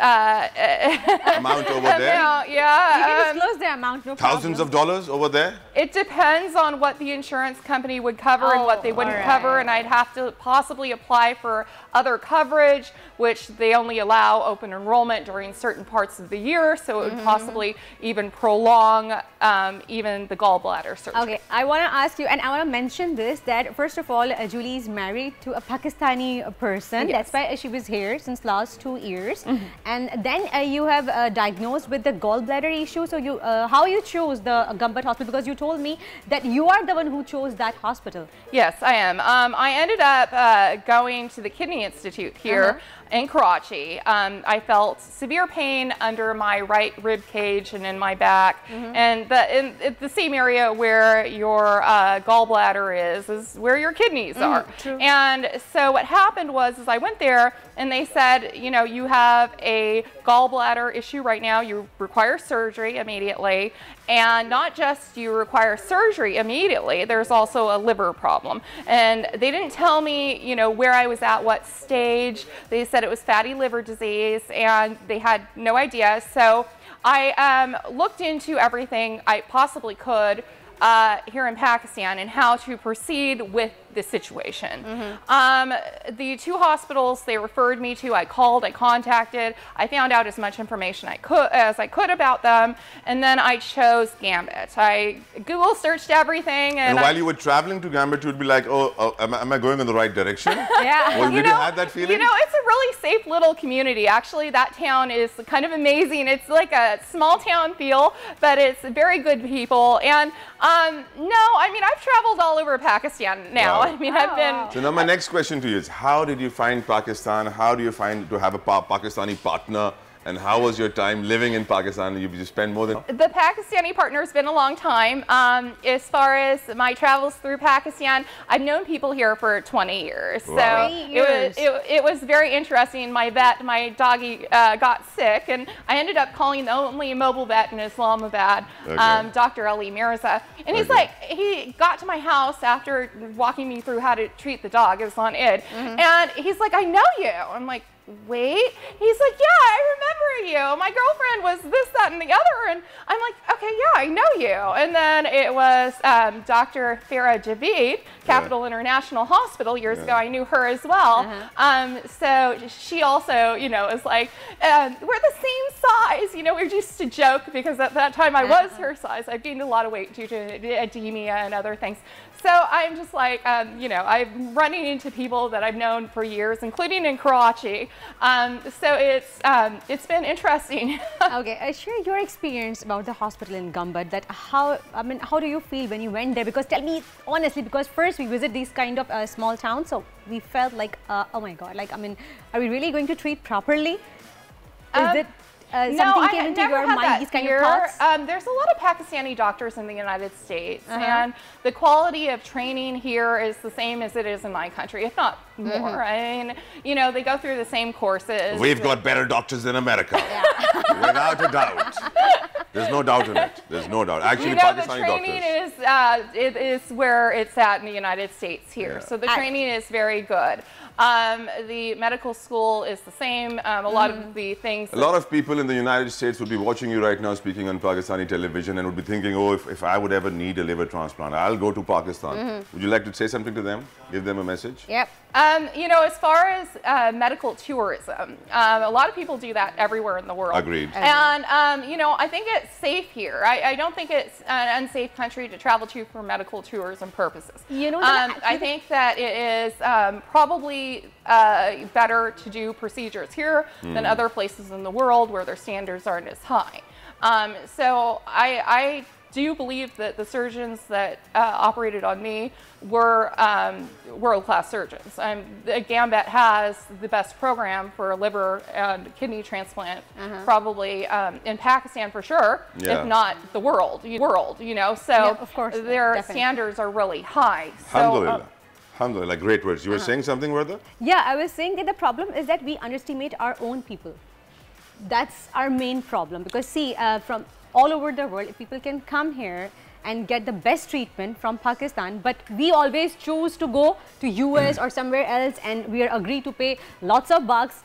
amount over there? amount, You yeah. can disclose the amount, no Thousands of problem. dollars over there? It depends on what the insurance company would cover and what they wouldn't cover, and I'd have to possibly apply for other coverage, which they only allow open enrollment during certain parts of the year, so it would possibly even prolong even the gallbladder surgery. Okay, I want to ask you, and I want to mention this, that first of all, Julie is married to a Pakistani person. Yes. That's why she was here since last 2 years. And then you have diagnosed with the gallbladder issue. So you, how you chose the Gambit Hospital? Because you told me that you are the one who chose that hospital. Yes, I am. I ended up going to the Kidney Institute here in Karachi. I felt severe pain under my right rib cage and in my back, and in the same area where your gallbladder is where your kidneys are. True. And so what happened was, I went there and they said, you know, you have a gallbladder issue right now. You require surgery immediately. And not just you require surgery immediately, there's also a liver problem. And they didn't tell me, you know, where I was at, what stage. They said it was fatty liver disease, and they had no idea. So I looked into everything I possibly could here in Pakistan and how to proceed with the situation. The two hospitals they referred me to, I called, I contacted, I found out as much information as I could about them, and then I chose Gambit. I Google searched everything, And while you were traveling to Gambit, you would be like, oh, am I going in the right direction? Yeah. Well, did you have that feeling? You know, it's a really safe little community. Actually, that town is kind of amazing. It's like a small town feel, but it's very good people. And no, I mean, I've traveled all over Pakistan now. Wow. I mean, I've been... So now my next question to you is, how did you find Pakistan? How do you find to have a Pakistani partner? And how was your time living in Pakistan? You spend more than... The Pakistani partner has been a long time. As far as my travels through Pakistan, I've known people here for 20 years. Wow. So it was very interesting. My doggy got sick, and I ended up calling the only mobile vet in Islamabad, Dr. Ali Mirza. And he's like, he got to my house after walking me through how to treat the dog. It was on Id. And he's like, I know you. I'm like, wait. He's like, yeah, I remember you. My girlfriend was this, that, and the other. And I'm like, okay, yeah, I know you. And then it was Dr. Farah Javid, Capital International Hospital years ago. I knew her as well. So she also, you know, is like, we're the same size. You know, we used to joke because at that time I was her size. I've gained a lot of weight due to edemia and other things. So I'm just like, you know, I'm running into people that I've known for years, including in Karachi. So it's been interesting. Okay, share your experience about the hospital in Gambit. That how do you feel when you went there? Because tell me honestly, because first we visit these kind of small towns, so we felt like, oh my God, like, I mean, are we really going to treat properly? Is it? Something came into your mind, these kind of thoughts? There's a lot of Pakistani doctors in the United States, and the quality of training here is the same as it is in my country, if not more. I mean, you know, they go through the same courses. We've got better doctors in America, without a doubt. There's no doubt in it. There's no doubt. Actually, you know, Pakistani the training doctors. is where it's at in the United States here. So the training is very good. The medical school is the same. A lot of the things. A lot of people in the United States would be watching you right now speaking on Pakistani television and would be thinking, oh, if I would ever need a liver transplant, I'll go to Pakistan. Would you like to say something to them? Give them a message? Yep. You know, as far as medical tourism, a lot of people do that everywhere in the world. Agreed. And, you know, I think it's safe here. I don't think it's an unsafe country to travel to for medical tourism purposes. You know, I think that it is probably better to do procedures here than other places in the world where their standards aren't as high. So I do believe that the surgeons that operated on me were world-class surgeons. Gambit has the best program for a liver and kidney transplant, probably in Pakistan for sure, if not the world. You know, so of course, their standards are really high. So, Alhamdulillah. Alhamdulillah, great words. You were saying something, Verda? Yeah, I was saying that the problem is that we underestimate our own people. That's our main problem, because see, from all over the world, if people can come here and get the best treatment from Pakistan, but we always choose to go to US or somewhere else, and we are agreed to pay lots of bucks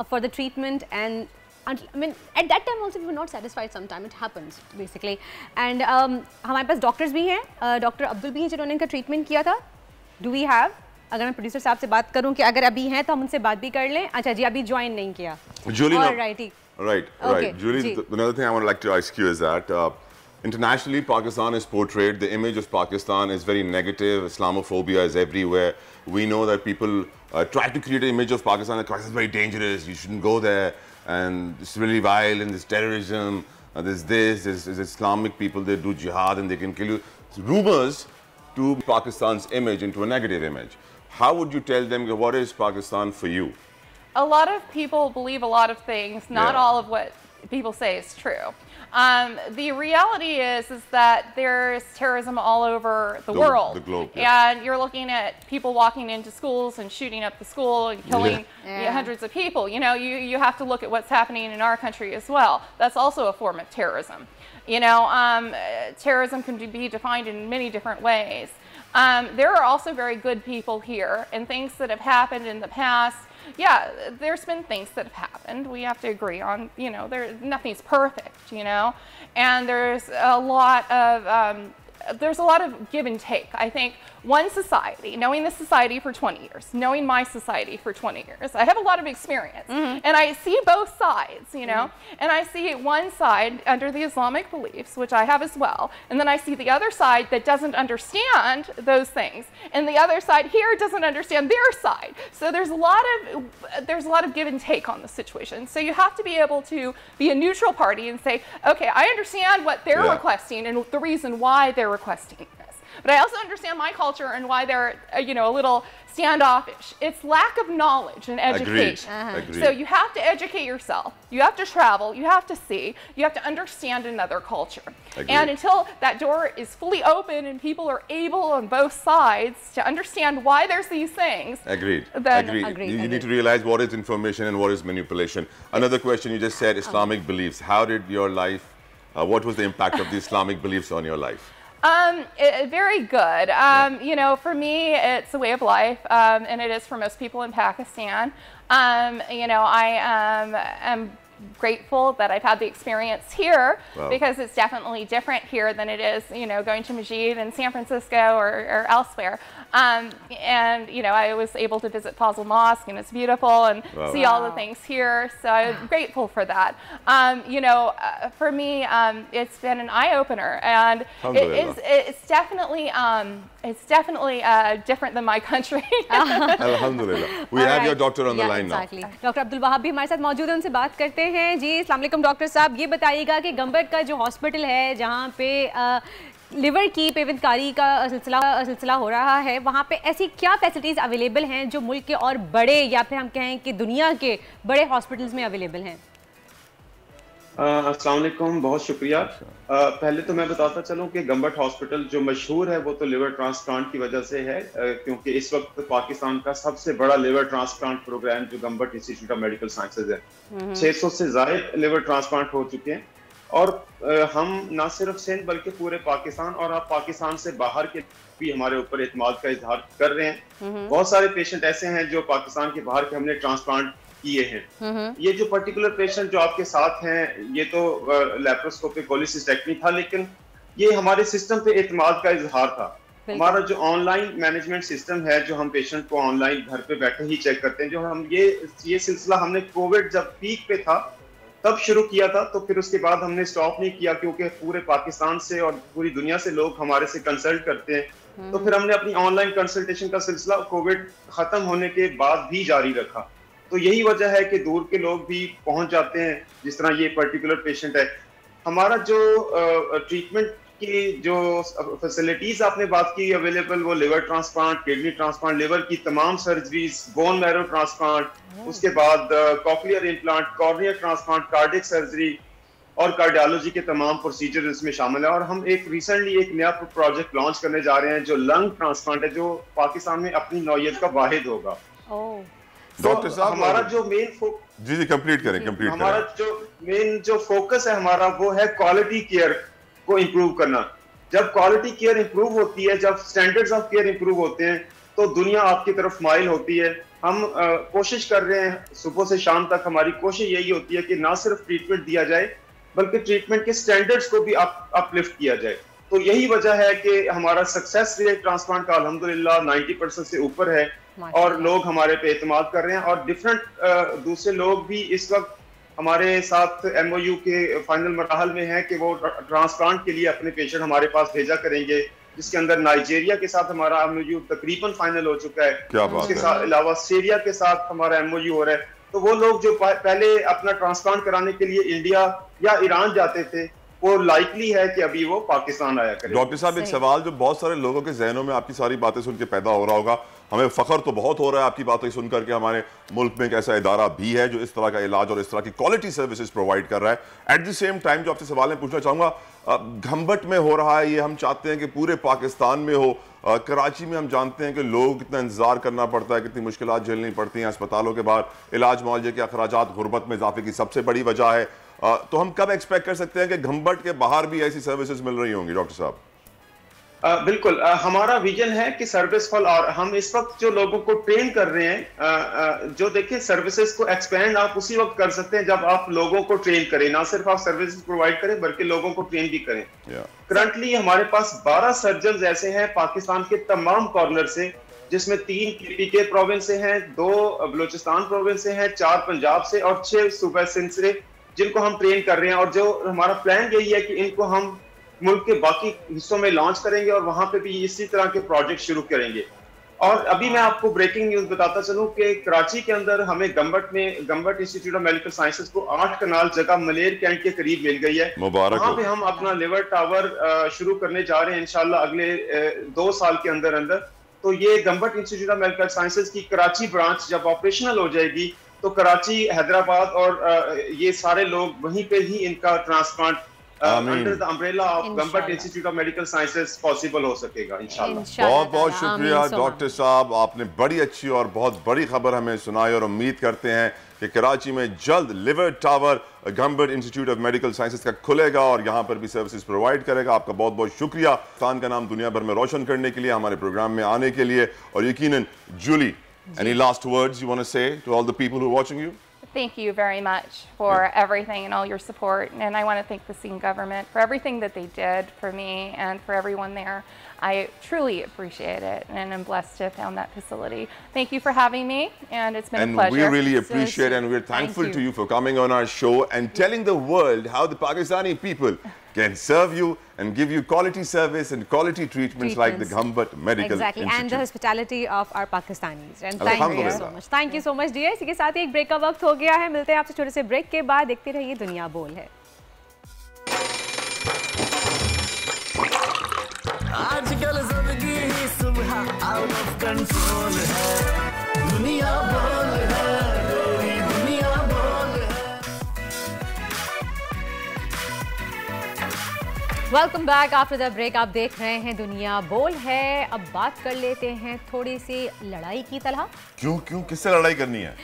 for the treatment, and I mean, at that time also we were not satisfied. Sometime it happens basically. And हमारे पास डॉक्टर्स भी हैं, डॉक्टर अब्दुल भी हैं जिन्होंने इनका ट्रीटमेंट किया था. Do we have? अगर मैं प्रोड्यूसर साहब से बात करूं कि अगर अभी हैं तो हम उनसे बात भी कर लें. अच्छा जी, अभी ज्वाइन नहीं किया. Julie, Right. Julie, another thing I would like to ask you is that internationally Pakistan is portrayed, the image of Pakistan is very negative, Islamophobia is everywhere. We know that people try to create an image of Pakistan that Pakistan is very dangerous, you shouldn't go there, and it's really violent, there's terrorism, there's Islamic people, they do jihad and they can kill you. It's rumors to Pakistan's image into a negative image. How would you tell them what is Pakistan for you? A lot of people believe a lot of things. Not all of what people say is true. The reality is that there's terrorism all over the world. The globe, and you're looking at people walking into schools and shooting up the school and killing hundreds of people. You know, you have to look at what's happening in our country as well. That's also a form of terrorism. You know, terrorism can be defined in many different ways. There are also very good people here, and things that have happened in the past. Yeah, there's been things that have happened. We have to agree on, you know, nothing's perfect, you know, and there's a lot of give and take. I think one society, knowing the society for 20 years, knowing my society for 20 years, I have a lot of experience, and I see both sides, you know, and I see one side under the Islamic beliefs, which I have as well, and then I see the other side that doesn't understand those things, and the other side here doesn't understand their side. So there's a lot of give and take on the situation. So you have to be able to be a neutral party and say, okay, I understand what they're requesting and the reason why they're requesting this. But I also understand my culture and why they're, you know, a little standoffish. It's lack of knowledge and education. Agreed. So you have to educate yourself. You have to travel. You have to see. You have to understand another culture. Agreed. And until that door is fully open and people are able on both sides to understand why there's these things. Agreed. Then You need to realize what is information and what is manipulation. Another question, you just said Islamic beliefs. How did your life, what was the impact of the Islamic beliefs on your life? Very good. You know, for me, it's a way of life, and it is for most people in Pakistan. You know, I am grateful that I've had the experience here because it's definitely different here than it is, you know, going to Masjid in San Francisco or elsewhere. And, you know, I was able to visit Fazl Mosque, and it's beautiful, and see all the things here. So I'm grateful for that. You know, for me, it's been an eye-opener, and it's definitely different than my country. Alhamdulillah. We have your doctor on the line now. Doctor Abdul Wahab भी हमारे साथ मौजूद हैं, उनसे बात करते हैं. जी, अस्सलाम वालेकुम डॉक्टर साहब. ये बताइएगा कि गंबट का जो हॉस्पिटल है जहाँ पे लिवर की पेवंदकारी का सिलसिला हो रहा है, वहाँ पे ऐसी क्या फैसिलिटीज़ अवेलेबल हैं जो मुल्क के और बड़े या फिर हम कहें कि दुनिया के बड़े हॉस्पिटल्स में अवेलेबल हैं? अस्सलाम वालेकुम, बहुत शुक्रिया. पहले तो मैं बताता चलूं कि गंबट हॉस्पिटल जो मशहूर है वो तो लिवर ट्रांसप्लांट की वजह से है, क्योंकि इस वक्त पाकिस्तान का सबसे बड़ा लिवर ट्रांसप्लांट प्रोग्राम जो Gambat institute of medical sciences है. 600 से ज़ायद लिवर ट्रांसप्लांट हो चुके हैं, और हम न सिर्फ सिंध बल्कि पूरे पाकिस्तान और अब पाकिस्तान से बाहर के भी हमारे ऊपर एतमाद का इजहार कर रहे हैं. बहुत सारे पेशेंट ऐसे हैं जो पाकिस्तान के बाहर के हमने ट्रांसप्लांट किए हैं. ये जो पर्टिकुलर पेशेंट जो आपके साथ हैं, ये तो लैप्रोस्कोपिक कोलिसिस्टेक्टमी था, लेकिन ये हमारे सिस्टम पे एतमाद का इजहार था. हमारा जो ऑनलाइन मैनेजमेंट सिस्टम है, जो हम पेशेंट को ऑनलाइन घर पे बैठे ही चेक करते हैं, जो हम ये सिलसिला हमने कोविड जब पीक पे था तब शुरू किया था, तो फिर उसके बाद हमने स्टॉप नहीं किया, क्योंकि पूरे पाकिस्तान से और पूरी दुनिया से लोग हमारे से कंसल्ट करते हैं. तो फिर हमने अपनी ऑनलाइन कंसल्टेशन का सिलसिला कोविड खत्म होने के बाद भी जारी रखा. तो यही वजह है कि दूर के लोग भी पहुंच जाते हैं. जिस तरह ये पर्टिकुलर पेशेंट है, हमारा जो ट्रीटमेंट की जो फैसिलिटीज आपने बात की अवेलेबल, वो liver transplant, kidney transplant, liver की तमाम सर्जरीज, बोन मैरो ट्रांसप्लांट, उसके बाद cochlear implant, cornea transplant, cardiac surgery और कार्डियोलॉजी के तमाम प्रोसीजर इसमें शामिल है. और हम रिसेंटली एक नया प्रोजेक्ट लॉन्च करने जा रहे हैं जो लंग ट्रांसप्लांट है, जो पाकिस्तान में अपनी नौयत का वाहिद होगा. डॉक्टर साहब, हमारा जो मेन जी कंप्लीट करें. हमारा जो मेन जो फोकस है हमारा, वो है क्वालिटी केयर को इम्प्रूव करना. जब क्वालिटी केयर इम्प्रूव होती है, जब स्टैंडर्ड्स ऑफ केयर इम्प्रूव होते हैं, तो दुनिया आपकी तरफ माइल होती है. हम कोशिश कर रहे हैं, सुबह से शाम तक हमारी कोशिश यही होती है कि ना सिर्फ ट्रीटमेंट दिया जाए बल्कि ट्रीटमेंट के स्टैंडर्ड्स को भी अपलिफ्ट किया जाए। तो यही वजह है कि हमारा सक्सेस रेट ट्रांसप्लांट का अल्हम्दुलिल्लाह 90% से ऊपर है और लोग हमारे पे एतमाद कर रहे हैं। और डिफरेंट दूसरे लोग भी इस वक्त हमारे साथ MOU के फाइनल मराहल में है कि वो ट्रांसप्लांट के लिए अपने पेशेंट हमारे पास भेजा करेंगे, जिसके अंदर नाइजीरिया के साथ हमारा MOU तकरीबन फाइनल हो चुका है। उसके अलावा सीरिया के साथ हमारा MOU हो रहा है। तो वो लोग जो पहले अपना ट्रांसप्लांट कराने के लिए इंडिया या ईरान जाते थे, वो लाइकली है कि अभी वो पाकिस्तान आया करें। डॉक्टर साहब, एक सवाल जो बहुत सारे लोगों के जहनों में आपकी सारी बातें सुन के पैदा हो रहा होगा, हमें फख्र तो बहुत हो रहा है आपकी बातें सुनकर के हमारे मुल्क में एक ऐसा इदारा भी है जो इस तरह का इलाज और इस तरह की क्वालिटी सर्विसेज प्रोवाइड कर रहा है। एट द सेम टाइम जो आपसे सवाल मैं पूछना चाहूँगा, घंबट में हो रहा है ये, हम चाहते हैं कि पूरे पाकिस्तान में हो। कराची में हम जानते हैं कि लोगों को कितना इंतजार करना पड़ता है, कितनी मुश्किलात झेलनी पड़ती हैं, अस्पतालों के बाहर इलाज मुआवजे के अखराजात गुर्बत में इजाफे की सबसे बड़ी वजह है। तो हम कब एक्सपेक्ट कर सकते हैं कि घंबट के बाहर भी ऐसी सर्विसेज मिल रही होंगी डॉक्टर साहब? बिल्कुल, हमारा विजन है कि सर्विस फॉर, और हम इस वक्त जो लोगों को ट्रेन कर रहे हैं, जो देखिए सर्विसेज को एक्सपेंड आप उसी वक्त कर सकते हैं जब आप लोगों को ट्रेन करें, ना सिर्फ आप सर्विसेज प्रोवाइड करें बल्कि लोगों को ट्रेन भी करें। करंटली हमारे पास 12 सर्जन ऐसे हैं पाकिस्तान के तमाम कॉर्नर से, जिसमें 3 KPK प्रोविंस से हैं, 2 बलूचिस्तान प्रोविंस से हैं, 4 पंजाब से और 6 सूबा सिंध से, जिनको हम ट्रेन कर रहे हैं। और जो हमारा प्लान यही है कि इनको हम मुल्क के बाकी हिस्सों में लॉन्च करेंगे और वहां पे भी इसी तरह के प्रोजेक्ट शुरू करेंगे। और अभी मैं आपको ब्रेकिंग न्यूज बताता चलूं कि कराची के अंदर हमें Gambat institute of medical sciences को 8 कनाल जगह मलेर कैंट के करीब मिल गई है। वहां पे हम अपना लिवर टावर शुरू करने जा रहे हैं इंशाल्लाह अगले 2 साल के अंदर अंदर। तो ये Gambat institute of medical sciences की कराची ब्रांच जब ऑपरेशनल हो जाएगी तो कराची, हैदराबाद और ये सारे लोग वहीं पे ही इनका transplant under the umbrella of Gambat institute of medical sciences possible हो सकेगा इंशाल्लाह। बहुत बहुत शुक्रिया डॉक्टर साहब, आपने बड़ी अच्छी और बहुत बड़ी खबर हमें सुनाई और उम्मीद करते हैं कि कराची में जल्द liver tower Gambat institute of medical sciences का खुलेगा और यहाँ पर भी सर्विसेज प्रोवाइड करेगा। आपका बहुत बहुत शुक्रिया पाकिस्तान का नाम दुनिया भर में रोशन करने के लिए, हमारे प्रोग्राम में आने के लिए। और यकीनन Jully, any last words you want to say to all the people who are watching you? Thank you very much for everything and all your support. And I want to thank the Singh government for everything that they did for me and for everyone there. I truly appreciate it, and I'm blessed to have found that facility. Thank you for having me, and it's been a pleasure. And we really appreciate and we're thankful to you for coming on our show and telling the world how the Pakistani people can serve you and give you quality service and quality treatments like the Ghambat Medical Institute. And the hospitality of our Pakistanis. And thank you so much. Thank you so much, dear. इसी के साथ ही एक ब्रेक का वक्त हो गया है। मिलते हैं आपसे छोटे से ब्रेक के बाद। देखते रहिए दुनिया बोल है। आजकल जिंदगी ही सुबह आउट ऑफ कंट्रोल है, दुनिया बोल है, तेरी दुनिया बोल है। Welcome back after the break. आप देख रहे हैं दुनिया बोल है। अब बात कर लेते हैं थोड़ी सी लड़ाई की तरह। क्यों किससे लड़ाई करनी है?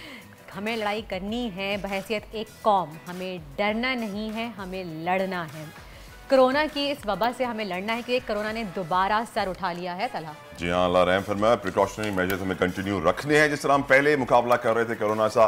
हमें लड़ाई करनी है बहैसियत एक कौम। हमें डरना नहीं है, हमें लड़ना है। कोरोना की इस वबा से हमें लड़ना है कि कोरोना ने दोबारा सर उठा लिया है। तला जी हाँ, अल्लाह रहम फरमाए। प्रिकॉशनरी मेजर्स हमें कंटिन्यू रखने हैं, जिस तरह हम पहले मुकाबला कर रहे थे कोरोना सा।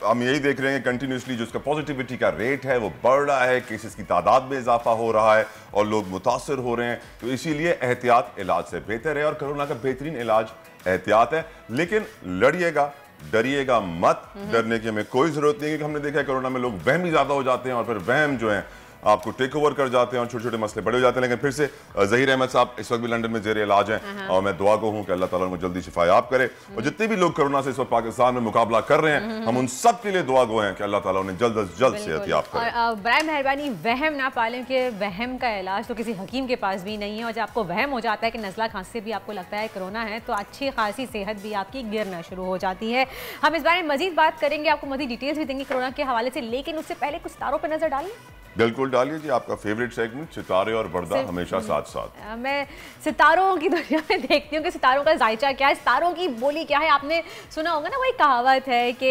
हम यही देख रहे हैं कि कंटिन्यूसली जो उसका पॉजिटिविटी का रेट है वो बढ़ रहा है, केसेस की तादाद में इजाफा हो रहा है और लोग मुतासर हो रहे हैं। तो इसीलिए एहतियात इलाज से बेहतर है और कोरोना का बेहतरीन इलाज एहतियात है। लेकिन लड़िएगा, डरिएगा मत। डरने की हमें कोई जरूरत नहीं है, क्योंकि हमने देखा है कोरोना में लोग वहमी ज्यादा हो जाते हैं और फिर वहम जो है आपको टेक ओवर कर जाते हैं और छोटे छोटे मसले बड़े हो जाते हैं। लेकिन फिर से ज़हीर अहमद साहब इस वक्त भी लंदन में ज़ेर इलाज हैं और मैं दुआ गो हूँ कि अल्लाह ताला उनको जल्दी शिफायाब करे। और जितने भी लोग कोरोना से इस वक्त पाकिस्तान में मुकाबला कर रहे हैं, हम उन सब के लिए दुआ गो हैं कि अल्लाह ताला उन्हें जल्द अज जल्द सेहतियाब करे। और बराए मेहरबानी वहम ना पालें कि वहम का इलाज तो किसी हकीम के पास भी नहीं है। और जब आपको वहम हो जाता है कि नज़ला खांसी से भी आपको लगता है कोरोना है, तो अच्छी खासी सेहत भी आपकी गिरना शुरू हो जाती है। हम इस बारे में मजीद बात करेंगे, आपको मजीद डिटेल्स भी देंगे कोरोना के हवाले से। लेकिन उससे पहले कुछ सितारों पर नजर डालें। बिल्कुल डालिए जी, आपका फेवरेट सेगमेंट सितारे और पर्दा हमेशा साथ साथ। मैं सितारों की दुनिया में देखती हूँ कि सितारों का जायचा क्या है, सितारों की बोली क्या है। आपने सुना होगा ना, वही कहावत है कि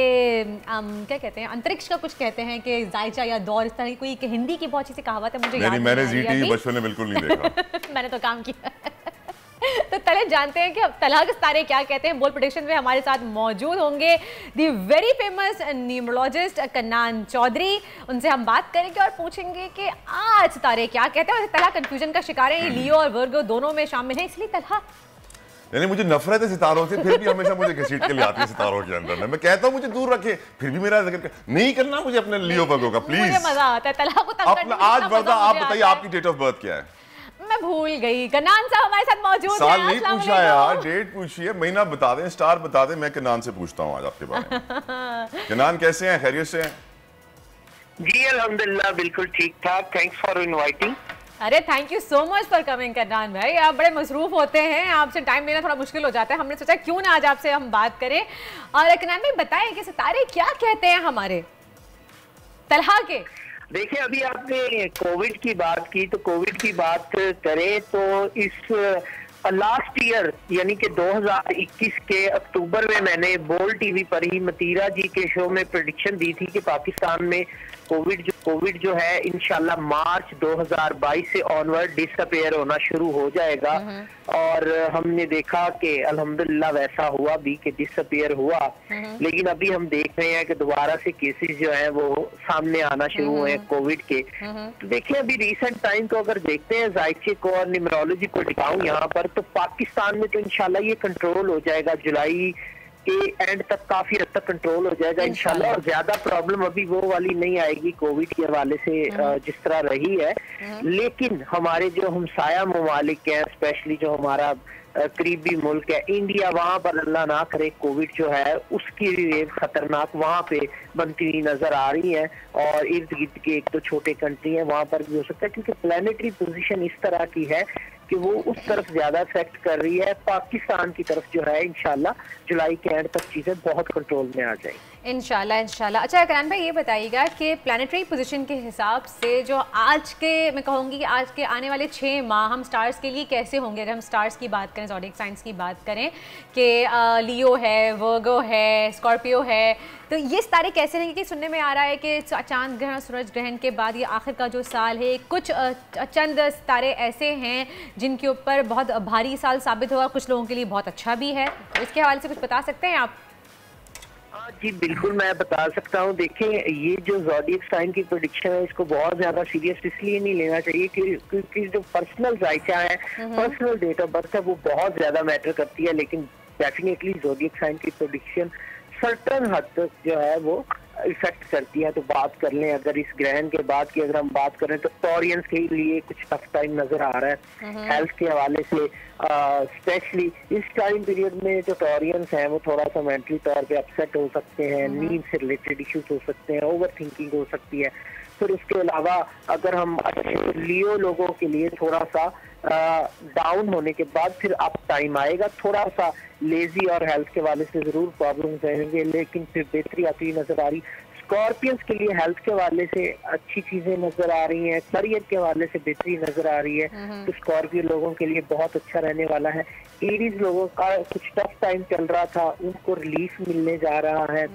क्या कहते हैं, अंतरिक्ष का कुछ कहते हैं कि जायचा या दौर, इस तरह की कोई हिंदी की बहुत अच्छी सी कहावत है। मुझे याद मैंने जी टीवी बचपन में बिल्कुल नहीं देखा। मैंने तो काम किया। तो चले जानते हैं कि अब तलहा के सितारे क्या कहते हैं। बोल प्रेडिक्शन में हमारे साथ मौजूद होंगे the very famous numerologist Kannan Chaudhary. उनसे हम बात करेंगे और पूछेंगे कि आज सितारे क्या कहते हैं। तलहा कंफ्यूजन का शिकार है, लियो और वर्गो दोनों में शामिल है, इसलिए तलहा यानी मुझे नफरत है सितारों से, फिर भी हमेशा मुझे घसीट के ले आती है सितारों के अंदर। मैं कहता हूँ मुझे दूर रखे, फिर भी मेरा जिक्र नहीं करना मुझे अपने लियो वर्गो का, प्लीज। मुझे मजा आता है तलहा को तंग करने में। आज वर्दा आप बताइए आपकी डेट ऑफ बर्थ क्या है? मैं भूल गई। कन्नान साहब हमारे साथ मौजूद हैं। साल नहीं पूछा यार, डेट पूछिए, महीना बता दें, स्टार बता दें। मैं कन्नान से पूछता हूँ आज आपके बारे में। कन्नान कैसे हैं, खैरियत से हैं? जी अल्हम्दुलिल्लाह बिल्कुल ठीक ठाक। Thanks for inviting. अरे thank you so much for coming Kannan भाई, आप बड़े मसरूफ होते हैं, आपसे टाइम लेना थोड़ा मुश्किल हो जाता है। हमने सोचा क्यों ना आज आपसे हम बात करें। और कन्नान भाई बताएं कि सितारे क्या कहते हैं हमारे तलहा के। देखिए अभी आपने कोविड की बात की, तो कोविड की बात करें तो इस लास्ट ईयर यानी कि 2021 के अक्टूबर में मैंने बोल टीवी पर ही मतीरा जी के शो में प्रेडिक्शन दी थी कि पाकिस्तान में कोविड जो है इंशाल्लाह मार्च 2022 से ऑनवर्ड डिसअपेयर होना शुरू हो जाएगा। और हमने देखा कि अल्हम्दुलिल्लाह वैसा हुआ भी कि डिसअपेयर हुआ। लेकिन अभी हम देख रहे हैं कि दोबारा से केसेस जो हैं वो सामने आना शुरू हुए हैं कोविड के। तो देखिए अभी रिसेंट टाइम को अगर देखते हैं जायचे को और न्यूमरोलॉजी को दिखाऊं यहाँ पर, तो पाकिस्तान में तो इंशाल्लाह ये कंट्रोल हो जाएगा, जुलाई के एंड तक काफी हद तक कंट्रोल हो जाएगा इंशाल्लाह। और ज्यादा प्रॉब्लम अभी वो वाली नहीं आएगी कोविड के हवाले से जिस तरह रही है। लेकिन हमारे जो हमसाया ममालिक हैं, स्पेशली जो हमारा करीबी मुल्क है इंडिया, वहां पर अल्लाह ना करे कोविड जो है उसकी वेव खतरनाक वहां पे बनती हुई नजर आ रही है। और इर्द गिर्द के एक तो छोटे कंट्री है वहां पर भी हो सकता है, क्योंकि प्लानिटरी पोजीशन इस तरह की है कि वो उस तरफ ज्यादा इफेक्ट कर रही है। पाकिस्तान की तरफ जो है इंशाल्लाह जुलाई के एंड तक चीजें बहुत कंट्रोल में आ जाएंगी इंशाल्लाह इंशाल्लाह। अच्छा कन्नान भाई ये बताइएगा कि प्लानिटरी पोजीशन के हिसाब से जो आज के, मैं कहूँगी कि आज के आने वाले 6 माह हम स्टार्स के लिए कैसे होंगे। अगर हम स्टार्स की बात करें, ज़ोडिएक साइंस की बात करें कि लियो है, वर्गो है, स्कॉर्पियो है, तो ये सितारे कैसे रहेंगे? कि सुनने में आ रहा है कि चांद ग्रहण सूरज ग्रहण के बाद ये आखिर का जो साल है, कुछ चंद सितारे ऐसे हैं जिनके ऊपर बहुत भारी साल साबित हुआ, कुछ लोगों के लिए बहुत अच्छा भी है। तो इसके हवाले से कुछ बता सकते हैं आप? जी बिल्कुल मैं बता सकता हूँ। देखिए ये जो ज़ोडिएक साइन की प्रेडिक्शन है इसको बहुत ज्यादा सीरियस इसलिए नहीं लेना चाहिए क्योंकि जो पर्सनल जायका है, पर्सनल डेट ऑफ बर्थ है, वो बहुत ज्यादा मैटर करती है। लेकिन डेफिनेटली ज़ोडिएक साइन की प्रेडिक्शन सर्टन हद तक जो है वो इफेक्ट करती है। तो बात कर लें अगर इस ग्रहण के बाद की अगर हम बात करें तो टॉरियंस के लिए कुछ टफ टाइम नजर आ रहा है हेल्थ के हवाले से। स्पेशली इस टाइम पीरियड में जो टॉरियंस हैं वो थोड़ा सा मेंटली तौर पे अपसेट हो सकते हैं, नींद से रिलेटेड इश्यूज हो सकते हैं, ओवर थिंकिंग हो सकती है। फिर उसके अलावा अगर हम लियो लोगों के लिए थोड़ा सा डाउन होने के बाद फिर अप टाइम आएगा, थोड़ा सा लेजी और हेल्थ के वाले से जरूर प्रॉब्लम रहेंगे, लेकिन फिर बेहतरी आती हुई नजर आ रही। स्कॉर्पियंस के लिए हेल्थ के वाले से अच्छी चीजें नजर आ रही हैं, करियर के वाले से बेहतरी नजर आ रही है, तो स्कॉर्पियो लोगों के लिए बहुत अच्छा रहने वाला है। एरीज लोगों का कुछ टफ टाइम चल रहा था, उनको रिलीफ मिलने जा रहा है।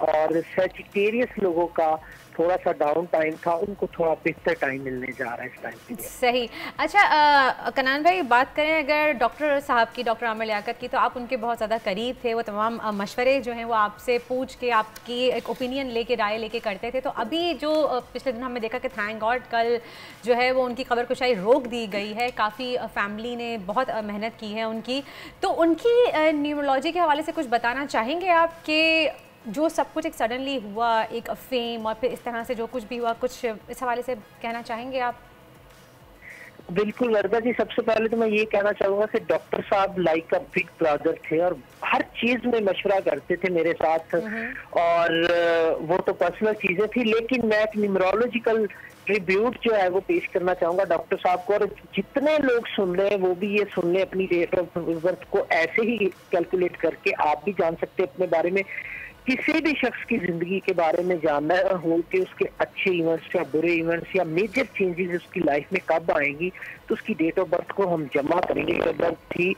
और सजिटेरियस लोगों का थोड़ा सा डाउन टाइम था, उनको थोड़ा बेहतर टाइम मिलने जा रहा है इस टाइम पे। सही। अच्छा कन्नान भाई बात करें अगर डॉक्टर साहब की, डॉक्टर आमिर लियाकत की, तो आप उनके बहुत ज़्यादा करीब थे, वो तमाम मशवरे जो हैं वो आपसे पूछ के आपकी एक ओपिनियन लेके, राय लेके करते थे। तो अभी जो पिछले दिन हमने देखा कि थैंक गॉड कल जो है वो उनकी खबर कुशाई रोक दी गई है, काफ़ी फैमिली ने बहुत मेहनत की है उनकी। तो उनकी न्यूमरोलॉजी के हवाले से कुछ बताना चाहेंगे आप कि जो सब कुछ एक सडनली हुआ, एक फेम और फिर इस तरह से जो कुछ भी हुआ, कुछ इस हवाले से कहना चाहेंगे आप? बिल्कुल वर्दा जी, सबसे पहले तो मैं ये कहना चाहूंगा कि डॉक्टर साहब लाइक अ बिग ब्रदर थे और हर चीज में मशवरा करते थे मेरे साथ। और वो तो पर्सनल चीजें थी, लेकिन मैं एक न्यूमरोलॉजिकल ट्रिब्यूट जो है वो पेश करना चाहूंगा डॉक्टर साहब को। और जितने लोग सुन रहे हैं वो भी ये सुन ले, अपनी डेट ऑफ बर्थ को ऐसे ही कैलकुलेट करके आप भी जान सकते हैं अपने बारे में। किसी भी शख्स की जिंदगी के बारे में जानना हो कि उसके अच्छे इवेंट्स या बुरे इवेंट्स या मेजर चेंजेस उसकी लाइफ में कब आएंगी, तो उसकी डेट ऑफ बर्थ को हम जमा करेंगे। डेट ऑफ बर्थ थी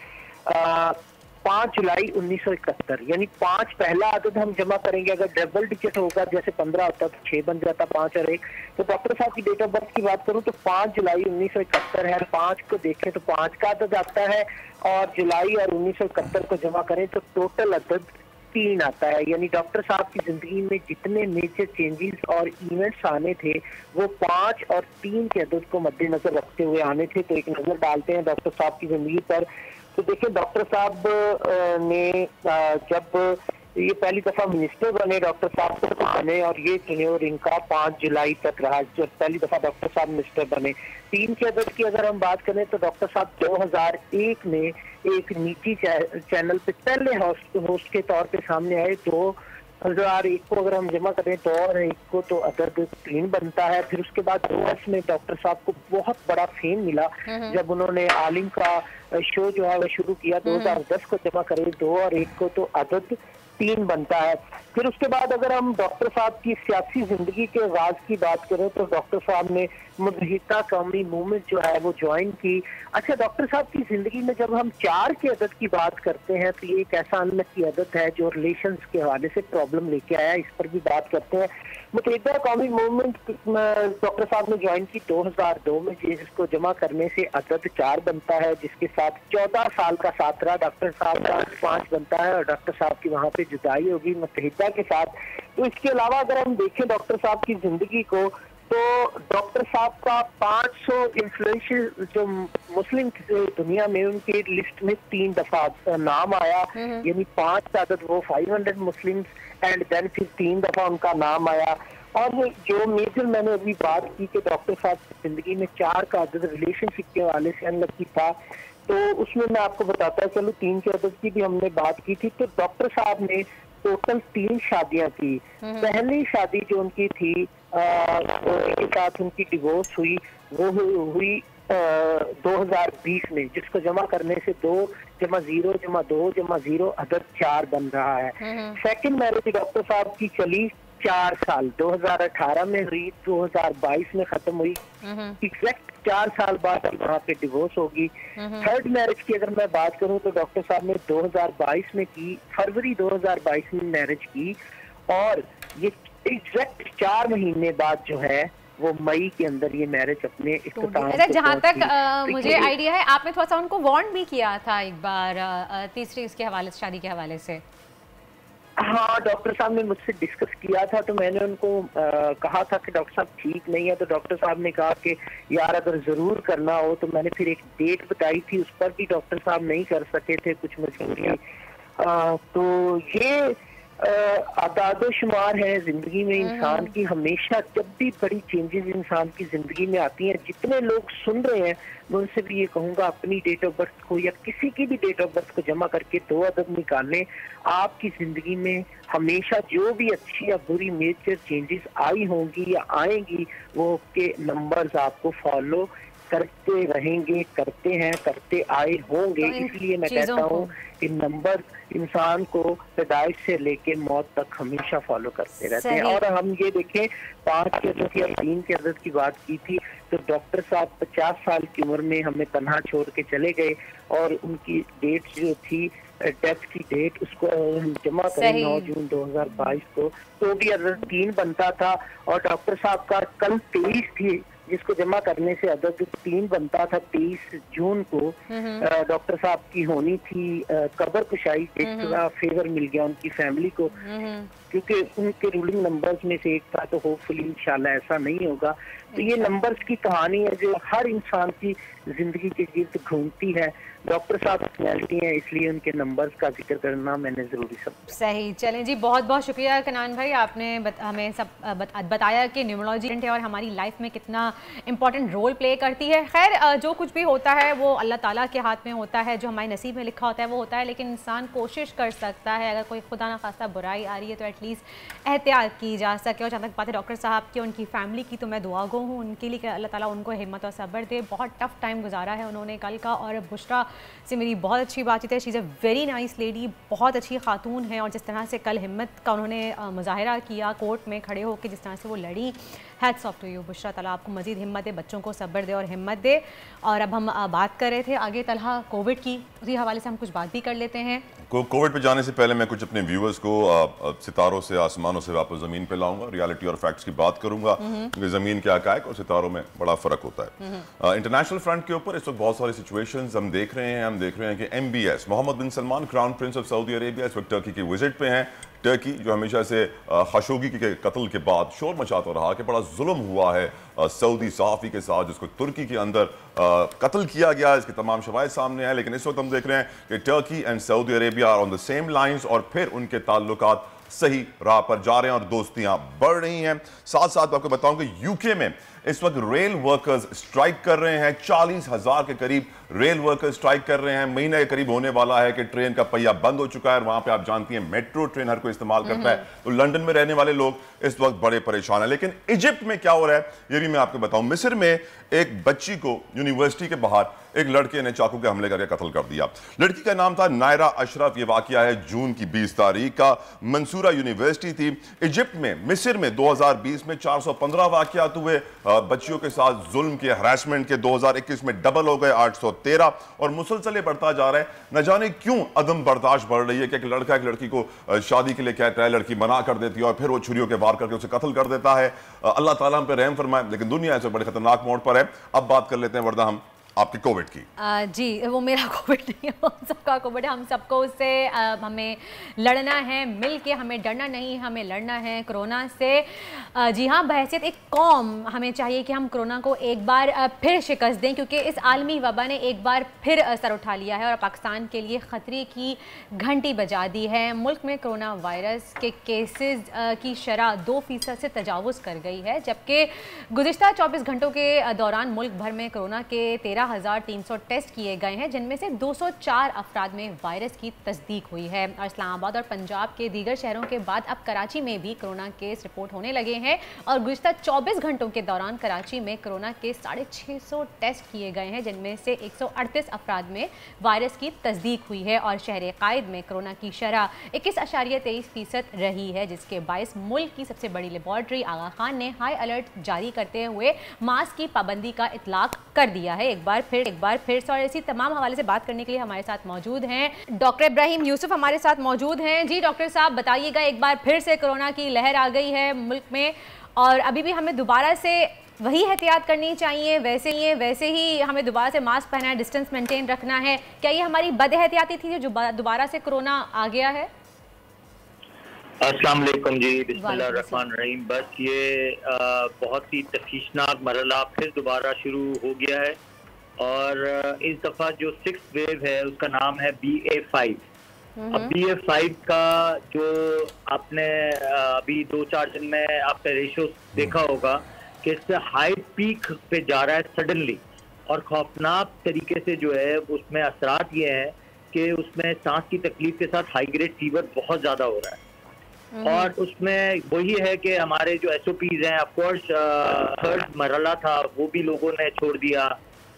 5 जुलाई 1971, यानी 5 पहला आदत हम जमा करेंगे। अगर डबल डिजिट होगा जैसे 15 होता तो 6 बन जाता, 5 और 1। तो डॉक्टर साहब की डेट ऑफ बर्थ की बात करूं तो 5 जुलाई 1971 है। 5 को देखें तो 5 का अदद आता है, और जुलाई और 1971 को जमा करें तो टोटल अदद 3 आता है। यानी डॉक्टर साहब की जिंदगी में जितने मेजर चेंजेस और इवेंट्स आने थे वो 5 और 3 के अदद को मद्देनजर रखते हुए आने थे। तो एक नजर डालते हैं डॉक्टर साहब की जिंदगी पर। तो देखिए, डॉक्टर साहब ने जब ये पहली दफा मिनिस्टर बने, डॉक्टर साहब तो बने, और ये टेन्योर इनका 5 जुलाई तक रहा जब पहली दफा डॉक्टर साहब मिनिस्टर बने। 3 के अदद की अगर हम बात करें तो डॉक्टर साहब 2001 में एक निजी चैनल पे पहले होस्ट के तौर पे सामने आए। 2001 को अगर हम जमा करें 2 और 1 को तो अदद 3 बनता है। फिर उसके बाद 2010 में डॉक्टर साहब को बहुत बड़ा फेम मिला जब उन्होंने आलिम का शो जो है वो शुरू किया। 2010 को जमा करें 2 और 1 को तो अदद 3 बनता है। फिर उसके बाद अगर हम डॉक्टर साहब की सियासी जिंदगी के आगाज की बात करें तो डॉक्टर साहब ने मुत्तहिदा कौमी मूवमेंट जो है वो ज्वाइन की। अच्छा, डॉक्टर साहब की जिंदगी में जब हम 4 के अदद की बात करते हैं तो ये एक ऐसा अनलकी अदद है जो रिलेशंस के हवाले से प्रॉब्लम लेके आया, इस पर भी बात करते हैं। मुत्तहिदा कौमी मूवमेंट डॉक्टर साहब ने ज्वाइन की 2002 में, जिसको जमा करने से अदद 4 बनता है, जिसके साथ 14 साल का साथ रहा डॉक्टर साहब का 5 बनता है, और डॉक्टर साहब की वहाँ पे जुदाई होगी मुत्तहिदा के साथ। तो इसके अलावा अगर हम देखें डॉक्टर साहब की जिंदगी को तो डॉक्टर साहब का 500 इन्फ्लुएंशियल जो मुस्लिम दुनिया में उनके लिस्ट में 3 दफा नाम आया, यानी 5 का अदद वो 500 मुस्लिम्स, एंड देन फिर 3 दफा उनका नाम आया। और जो मेजर मैंने अभी बात की कि डॉक्टर साहब की जिंदगी में 4 का अदद रिलेशनशिप के हवाले से अनलकी था, तो उसमें मैं आपको बताता चलो 3 के अदद की भी हमने बात की थी। तो डॉक्टर साहब ने टोटल 3 शादियां की। पहली शादी जो उनकी थी के साथ उनकी डिवोर्स हुई, वो हुई 2020 में, जिसको जमा करने से 2 जमा 0 जमा 2 जमा 0 अदद 4 बन रहा है। सेकंड मैरिज डॉक्टर साहब की चली 4 साल, 2018 में हुई, 2022 में खत्म हुई, एग्जैक्ट 4 साल बाद वहाँ पे डिवोर्स होगी। थर्ड मैरिज की अगर मैं बात करूँ तो डॉक्टर साहब ने 2022 में की, फरवरी 2022 में मैरिज की, और ये एग्जैक्ट 4 महीने बाद जो है वो मई के अंदर ये मैरिज अपने इख्तिताम को जहाँ तक मुझे आइडिया है आपने थोड़ा सा उनको वार्न भी किया था एक बार तीसरी इसके हवाले से, शादी के हवाले से। हाँ, डॉक्टर साहब ने मुझसे डिस्कस किया था, तो मैंने उनको कहा था कि डॉक्टर साहब ठीक नहीं है। तो डॉक्टर साहब ने कहा कि यार अगर जरूर करना हो, तो मैंने फिर एक डेट बताई थी, उस पर भी डॉक्टर साहब नहीं कर सके थे, कुछ मजबूरी। तो ये आदाद शुमार है जिंदगी में इंसान की। हमेशा जब भी बड़ी चेंजेस इंसान की जिंदगी में आती हैं, जितने लोग सुन रहे हैं मैं उनसे भी ये कहूंगा अपनी डेट ऑफ बर्थ को या किसी की भी डेट ऑफ बर्थ को जमा करके 2 अदद निकालें। आपकी जिंदगी में हमेशा जो भी अच्छी या बुरी मेजर चेंजेस आई होंगी या आएंगी, वो के नंबर्स आपको फॉलो करते रहेंगे, करते हैं, करते आए होंगे। इसलिए मैं कहता हूँ कि नंबर इंसान को पैदाइश से लेके मौत तक हमेशा फॉलो करते रहते हैं। और हम ये देखें 5 के अदद या 3 के अदद की बात की थी, तो डॉक्टर साहब 50 साल की उम्र में हमें तन्हा छोड़ के चले गए, और उनकी डेट जो थी डेथ की डेट उसको हम जमा करें 9 जून 2022 को, तो भी अदद 3 बनता था। और डॉक्टर साहब का कल 23 थी, जिसको जमा करने से अदद 3 बनता था। 23 जून को डॉक्टर साहब की होनी थी कब्र कुशाई, एक फेवर मिल गया उनकी फैमिली को, क्योंकि उनके रूलिंग नंबर्स में से एक था। तो होपफुली इंशाल्लाह ऐसा नहीं होगा। तो ये नंबर्स की कहानी है जो हर इंसान की जिंदगी के गिर्द घूमती है। डॉक्टर साहब पर्सनैलिटी हैं, इसलिए उनके नंबर्स का जिक्र करना मैंने जरूरी समझा। सही, चलें जी, बहुत बहुत शुक्रिया कनान भाई, आपने हमें सब बताया कि न्यूमरोलॉजी है और हमारी लाइफ में कितना इंपॉर्टेंट रोल प्ले करती है। खैर, जो कुछ भी होता है वो अल्लाह ताला के हाथ में होता है, जो हमारे नसीब में लिखा होता है वो होता है, लेकिन इंसान कोशिश कर सकता है, अगर कोई खुदा ना खास्ता बुराई आ रही है तो एटलीस्ट एहतियात की जा सके। और जहाँ तक बात है डॉक्टर साहब की, उनकी फैमिली की, तो मैं दुआ गो हूँ उनके लिए कि अल्लाह ताला उनको हिम्मत और सब्र दे। बहुत टफ टाइम गुजारा है उन्होंने कल का, और बुशरा से मेरी बहुत अच्छी बातचीत है। She is a very nice lady, बहुत अच्छी खातून है, और जिस तरह से कल हिम्मत का उन्होंने मुजाहरा किया कोर्ट में खड़े होकर, जिस तरह से वो लड़ी hats off to you Bushra, तला आपको मजीद हिम्मत दे, बच्चों को सब्र दे और हिम्मत दे। और अब हम बात कर रहे थे आगे तलहा कोविड की, उसी हवाले से हम कुछ बात भी कर लेते हैं। कोविड पे जाने से पहले मैं कुछ अपने व्यूअर्स को सितारों से आसमानों से वापस ज़मीन पे लाऊंगा, रियलिटी और फैक्ट्स की बात करूंगा, क्योंकि ज़मीन के हक़ाइक़ और सितारों में बड़ा फ़र्क होता है। इंटरनेशनल फ्रंट के ऊपर इस वक्त बहुत सारी सिचुएशंस हम देख रहे हैं कि MBS Mohammed bin Salman crown prince of Saudi Arabia इस वक्त टर्की की विजिट पे हैं। टर्की जो हमेशा से खशोगी के कत्ल के बाद शोर मचाता रहा कि बड़ा जुल्म हुआ है सऊदी सहाफ़ी के साथ, जिसको तुर्की के अंदर कत्ल किया गया, इसके तमाम शवाहिद सामने हैं। लेकिन इस वक्त हम देख रहे हैं कि Turkey and Saudi Arabia are on the same lines और फिर उनके ताल्लुकात सही राह पर जा रहे हैं और दोस्तियां बढ़ रही हैं। साथ साथ आपको बताऊं कि यूके में इस वक्त रेल वर्कर्स स्ट्राइक कर रहे हैं, 40,000 के करीब रेल वर्कर्स स्ट्राइक कर रहे हैं। महीने के करीब होने वाला है कि ट्रेन का पहिया बंद हो चुका है और वहां पे आप जानती हैं मेट्रो ट्रेन हर कोई इस्तेमाल करता है, तो लंदन में रहने वाले लोग इस वक्त बड़े परेशान हैं। लेकिन इजिप्ट में क्या हो रहा है ये भी मैं आपको बताऊं। मिस्र में एक बच्ची को यूनिवर्सिटी के बाहर एक लड़के ने चाकू के हमले करके कत्ल कर दिया। लड़की का नाम था नायरा अशरफ। ये वाकया है जून की 20 तारीख का, मंसूरा यूनिवर्सिटी थी इजिप्ट में। मिस्र में 2020 में 415 वाकयात हुए बच्चियों के साथ जुल्म के, हरासमेंट के। 2021 में डबल हो गए 813 और मुसलसल बढ़ता जा रहा है। न जाने क्यों अदम बर्दाश्त बढ़ रही है कि एक लड़का एक लड़की को शादी के लिए कहता है, लड़की मना कर देती है और फिर वो छुरियों के वार करके उसे कत्ल कर देता है। अल्लाह ताला हम पे रहम फरमाए, लेकिन दुनिया ऐसे बड़े खतरनाक मोड़ पर है। अब बात कर लेते हैं वर्दा हम आपके कोविड की। जी वो मेरा कोविड नहीं है, हम सबका कोविड है। हम सबको उससे हमें लड़ना है, मिल के हमें डरना नहीं, हमें लड़ना है कोरोना से। जी हाँ, बहैसियत एक कौम हमें चाहिए कि हम कोरोना को एक बार फिर शिकस्त दें, क्योंकि इस आलमी वबा ने एक बार फिर सर उठा लिया है और पाकिस्तान के लिए ख़तरे की घंटी बजा दी है। मुल्क में कोरोना वायरस के केसेस की शरह 2% से तजावुज़ कर गई है, जबकि गुज़िश्ता 24 घंटों के दौरान मुल्क भर में कोरोना के 13,300 टेस्ट किए गए हैं, जिनमें से 204 अफराद में वायरस की तस्दीक हुई है। और इस्लामाबाद और पंजाब के दीगर शहरों के बाद अब कराची में भी कोरोना केस रिपोर्ट होने लगे हैं और गुज़िश्ता 24 घंटों के दौरान कराची में कोरोना के 650 टेस्ट किए गए हैं, जिनमें से 138 अफराद में वायरस की तस्दीक हुई है। और शहर कायद में कोरोना की शरह 21.23% रही है, जिसके बायस मुल्क की सबसे बड़ी लेबॉर्ट्री आगा खान ने हाई अलर्ट जारी करते हुए मास्क की पाबंदी का इतलाक कर दिया है। एक बार फिर और इसी तमाम हवाले से बात करने के लिए हमारे साथ मौजूद हैं डॉक्टर इब्राहिम यूसुफ, हमारे साथ मौजूद हैं। जी डॉक्टर साहब बताइएगा, एक बार फिर से कोरोना की लहर आ गई है मुल्क में और अभी भी हमें दोबारा से वही एहतियात करनी चाहिए, वैसे ही हमें दोबारा से मास्क पहनना है, डिस्टेंस मेंटेन रखना है। क्या ये हमारी बद एहतियाती थी जो दोबारा से कोरोना आ गया है? अस्सलाम वालेकुम जी, बिस्मिल्लाहिर्रहमानिर्रहीम। बस ये बहुत ही तशवीशनाक मरहला फिर दोबारा शुरू हो गया है और इस दफ़ा जो 6th वेव है उसका नाम है BA5। अब BA5 का जो आपने अभी 2-4 दिन में आपने रेशो देखा होगा कि इससे हाई पीक पे जा रहा है सडनली, और खौफनाक तरीके से जो है उसमें असरात ये हैं कि उसमें सांस की तकलीफ के साथ हाई ग्रेड फीवर बहुत ज़्यादा हो रहा है। और उसमें वही है कि हमारे जो SOPs हैं, ऑफकोर्स थर्ड मरहला था वो भी लोगों ने छोड़ दिया।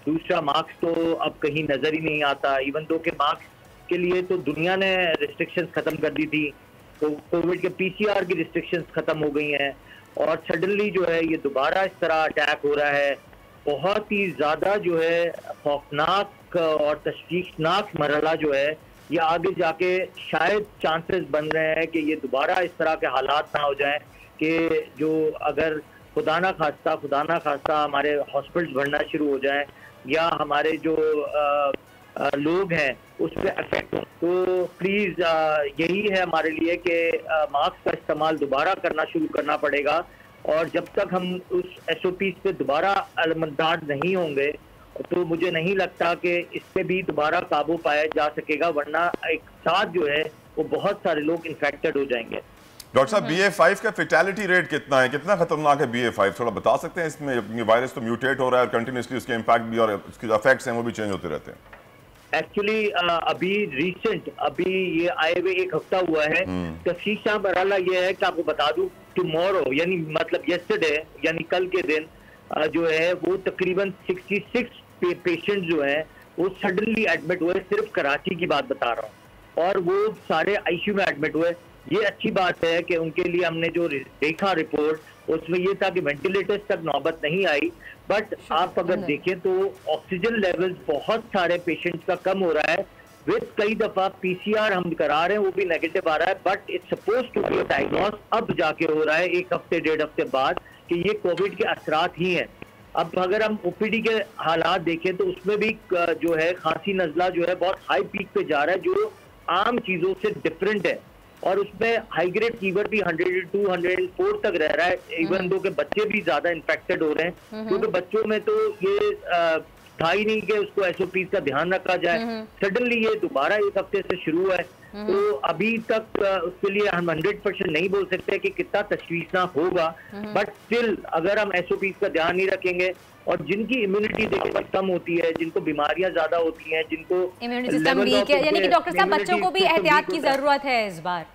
दूसरा मास्क तो अब कहीं नज़र ही नहीं आता, इवन दो के मास्क के लिए तो दुनिया ने रिस्ट्रिक्शंस ख़त्म कर दी थी, तो कोविड के PCR की रिस्ट्रिक्शंस ख़त्म हो गई हैं और सडनली जो है ये दोबारा इस तरह अटैक हो रहा है। बहुत ही ज़्यादा जो है खौफनाक और तशवीशनाक मरहला जो है ये आगे जाके शायद चांसेस बन रहे हैं कि ये दोबारा इस तरह के हालात ना हो जाएं कि जो अगर खुदा ना खास्ता हमारे हॉस्पिटल्स भरना शुरू हो जाएं या हमारे जो लोग हैं उस पर अफेक्ट हो। तो प्लीज़ यही है हमारे लिए कि मास्क का इस्तेमाल दोबारा करना शुरू करना पड़ेगा और जब तक हम उस SOPs पे दोबारा अलमदाद नहीं होंगे तो मुझे नहीं लगता कि इस पे भी दोबारा काबू पाया जा सकेगा, वरना एक साथ जो है वो बहुत सारे लोग इन्फेक्टेड हो जाएंगे। डॉक्टर साहब BA5 का फेटेलिटी रेट कितना है, कितना खतरनाक है BA5, थोड़ा बता सकते हैं? इसमें वायरस तो म्यूटेट हो रहा है और कंटिन्यूसली उसके इम्पैक्ट भी और उसके इफेक्ट्स हैं वो भी चेंज होते रहते हैं। एक्चुअली अभी रिसेंट ये आए हुए 1 हफ्ता हुआ है। तफसीसा मरहला ये है कि आपको बता दूं, टुमारो यानी मतलब यस्टरडे यानी कल के दिन जो है वो तकरीबन 66 पेशेंट जो है वो सडनली एडमिट हुए। सिर्फ कराची की बात बता रहा हूँ, और वो सारे ICU में एडमिट हुए। ये अच्छी बात है कि उनके लिए हमने जो देखा रिपोर्ट उसमें ये था कि वेंटिलेटर्स तक नौबत नहीं आई, बट आप अगर देखें तो ऑक्सीजन लेवल्स बहुत सारे पेशेंट्स का कम हो रहा है। विद कई दफा PCR हम करा रहे हैं, वो भी नेगेटिव आ रहा है, but it's suppose to be diagnose अब जाके हो रहा है 1 हफ्ते 1.5 हफ्ते बाद कि ये कोविड के असरात ही हैं। अब अगर हम OPD के हालात देखें तो उसमें भी जो है खांसी नजला जो है बहुत हाई पीक पे जा रहा है, जो आम चीजों से डिफरेंट है, और उसमें हाई ग्रेड फीवर भी 102 104 तक रह रहा है, इवन दो के बच्चे भी ज्यादा इन्फेक्टेड हो रहे हैं, क्योंकि बच्चों में तो ये था ही नहीं कि उसको SOPs का ध्यान रखा जाए। सडनली ये दोबारा 1 हफ्ते से शुरू है, तो अभी तक उसके लिए हम 100% नहीं बोल सकते कि कितना तशवीशनाक होगा, बट स्टिल अगर हम SOPs का ध्यान नहीं रखेंगे और जिनकी इम्यूनिटी देखिए कम होती है, जिनको बीमारियां ज्यादा होती हैं, जिनको इम्यूनिटी सिस्टम वीक है, यानी कि डॉक्टर साहब बच्चों को भी एहतियात की जरूरत है इस बार।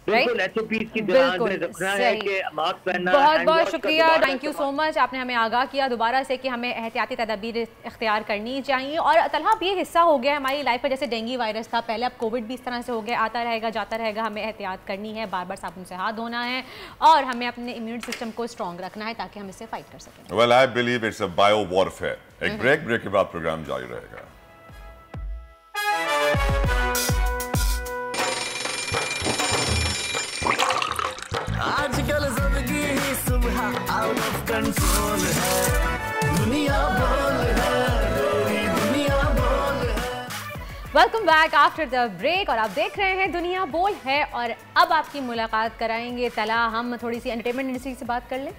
बिल्कुल SOPs की ध्यान में रखना है कि मास्क पहनना। बहुत बहुत शुक्रिया, थैंक यू सो मच, आपने हमें आगाह किया दोबारा से कि हमें एहतियाती तदबीर इख्तियार करनी चाहिए। और तलहा ये हिस्सा हो गया हमारी लाइफ का, जैसे डेंगू वायरस था पहले, अब कोविड भी इस तरह से हो गया, आता रहेगा जाता रहेगा, हमें एहतियात करनी है, बार बार साबुन से हाथ धोना है और हमें अपने इम्यून सिस्टम को स्ट्रॉन्ग रखना है ताकि हम इससे फाइट कर सकें। Well I believe it's a bio warfare. एक ब्रेक के बाद प्रोग्राम जारी रहेगा। आजकल जिंदगी ही सुबह आउट ऑफ कंट्रोल है, दुनिया बोल है, तेरी दुनिया बोल है। Welcome back after the break और आप देख रहे हैं दुनिया बोल है। और अब आपकी मुलाकात कराएंगे तला, हम थोड़ी सी एंटरटेनमेंट इंडस्ट्री से बात कर लें।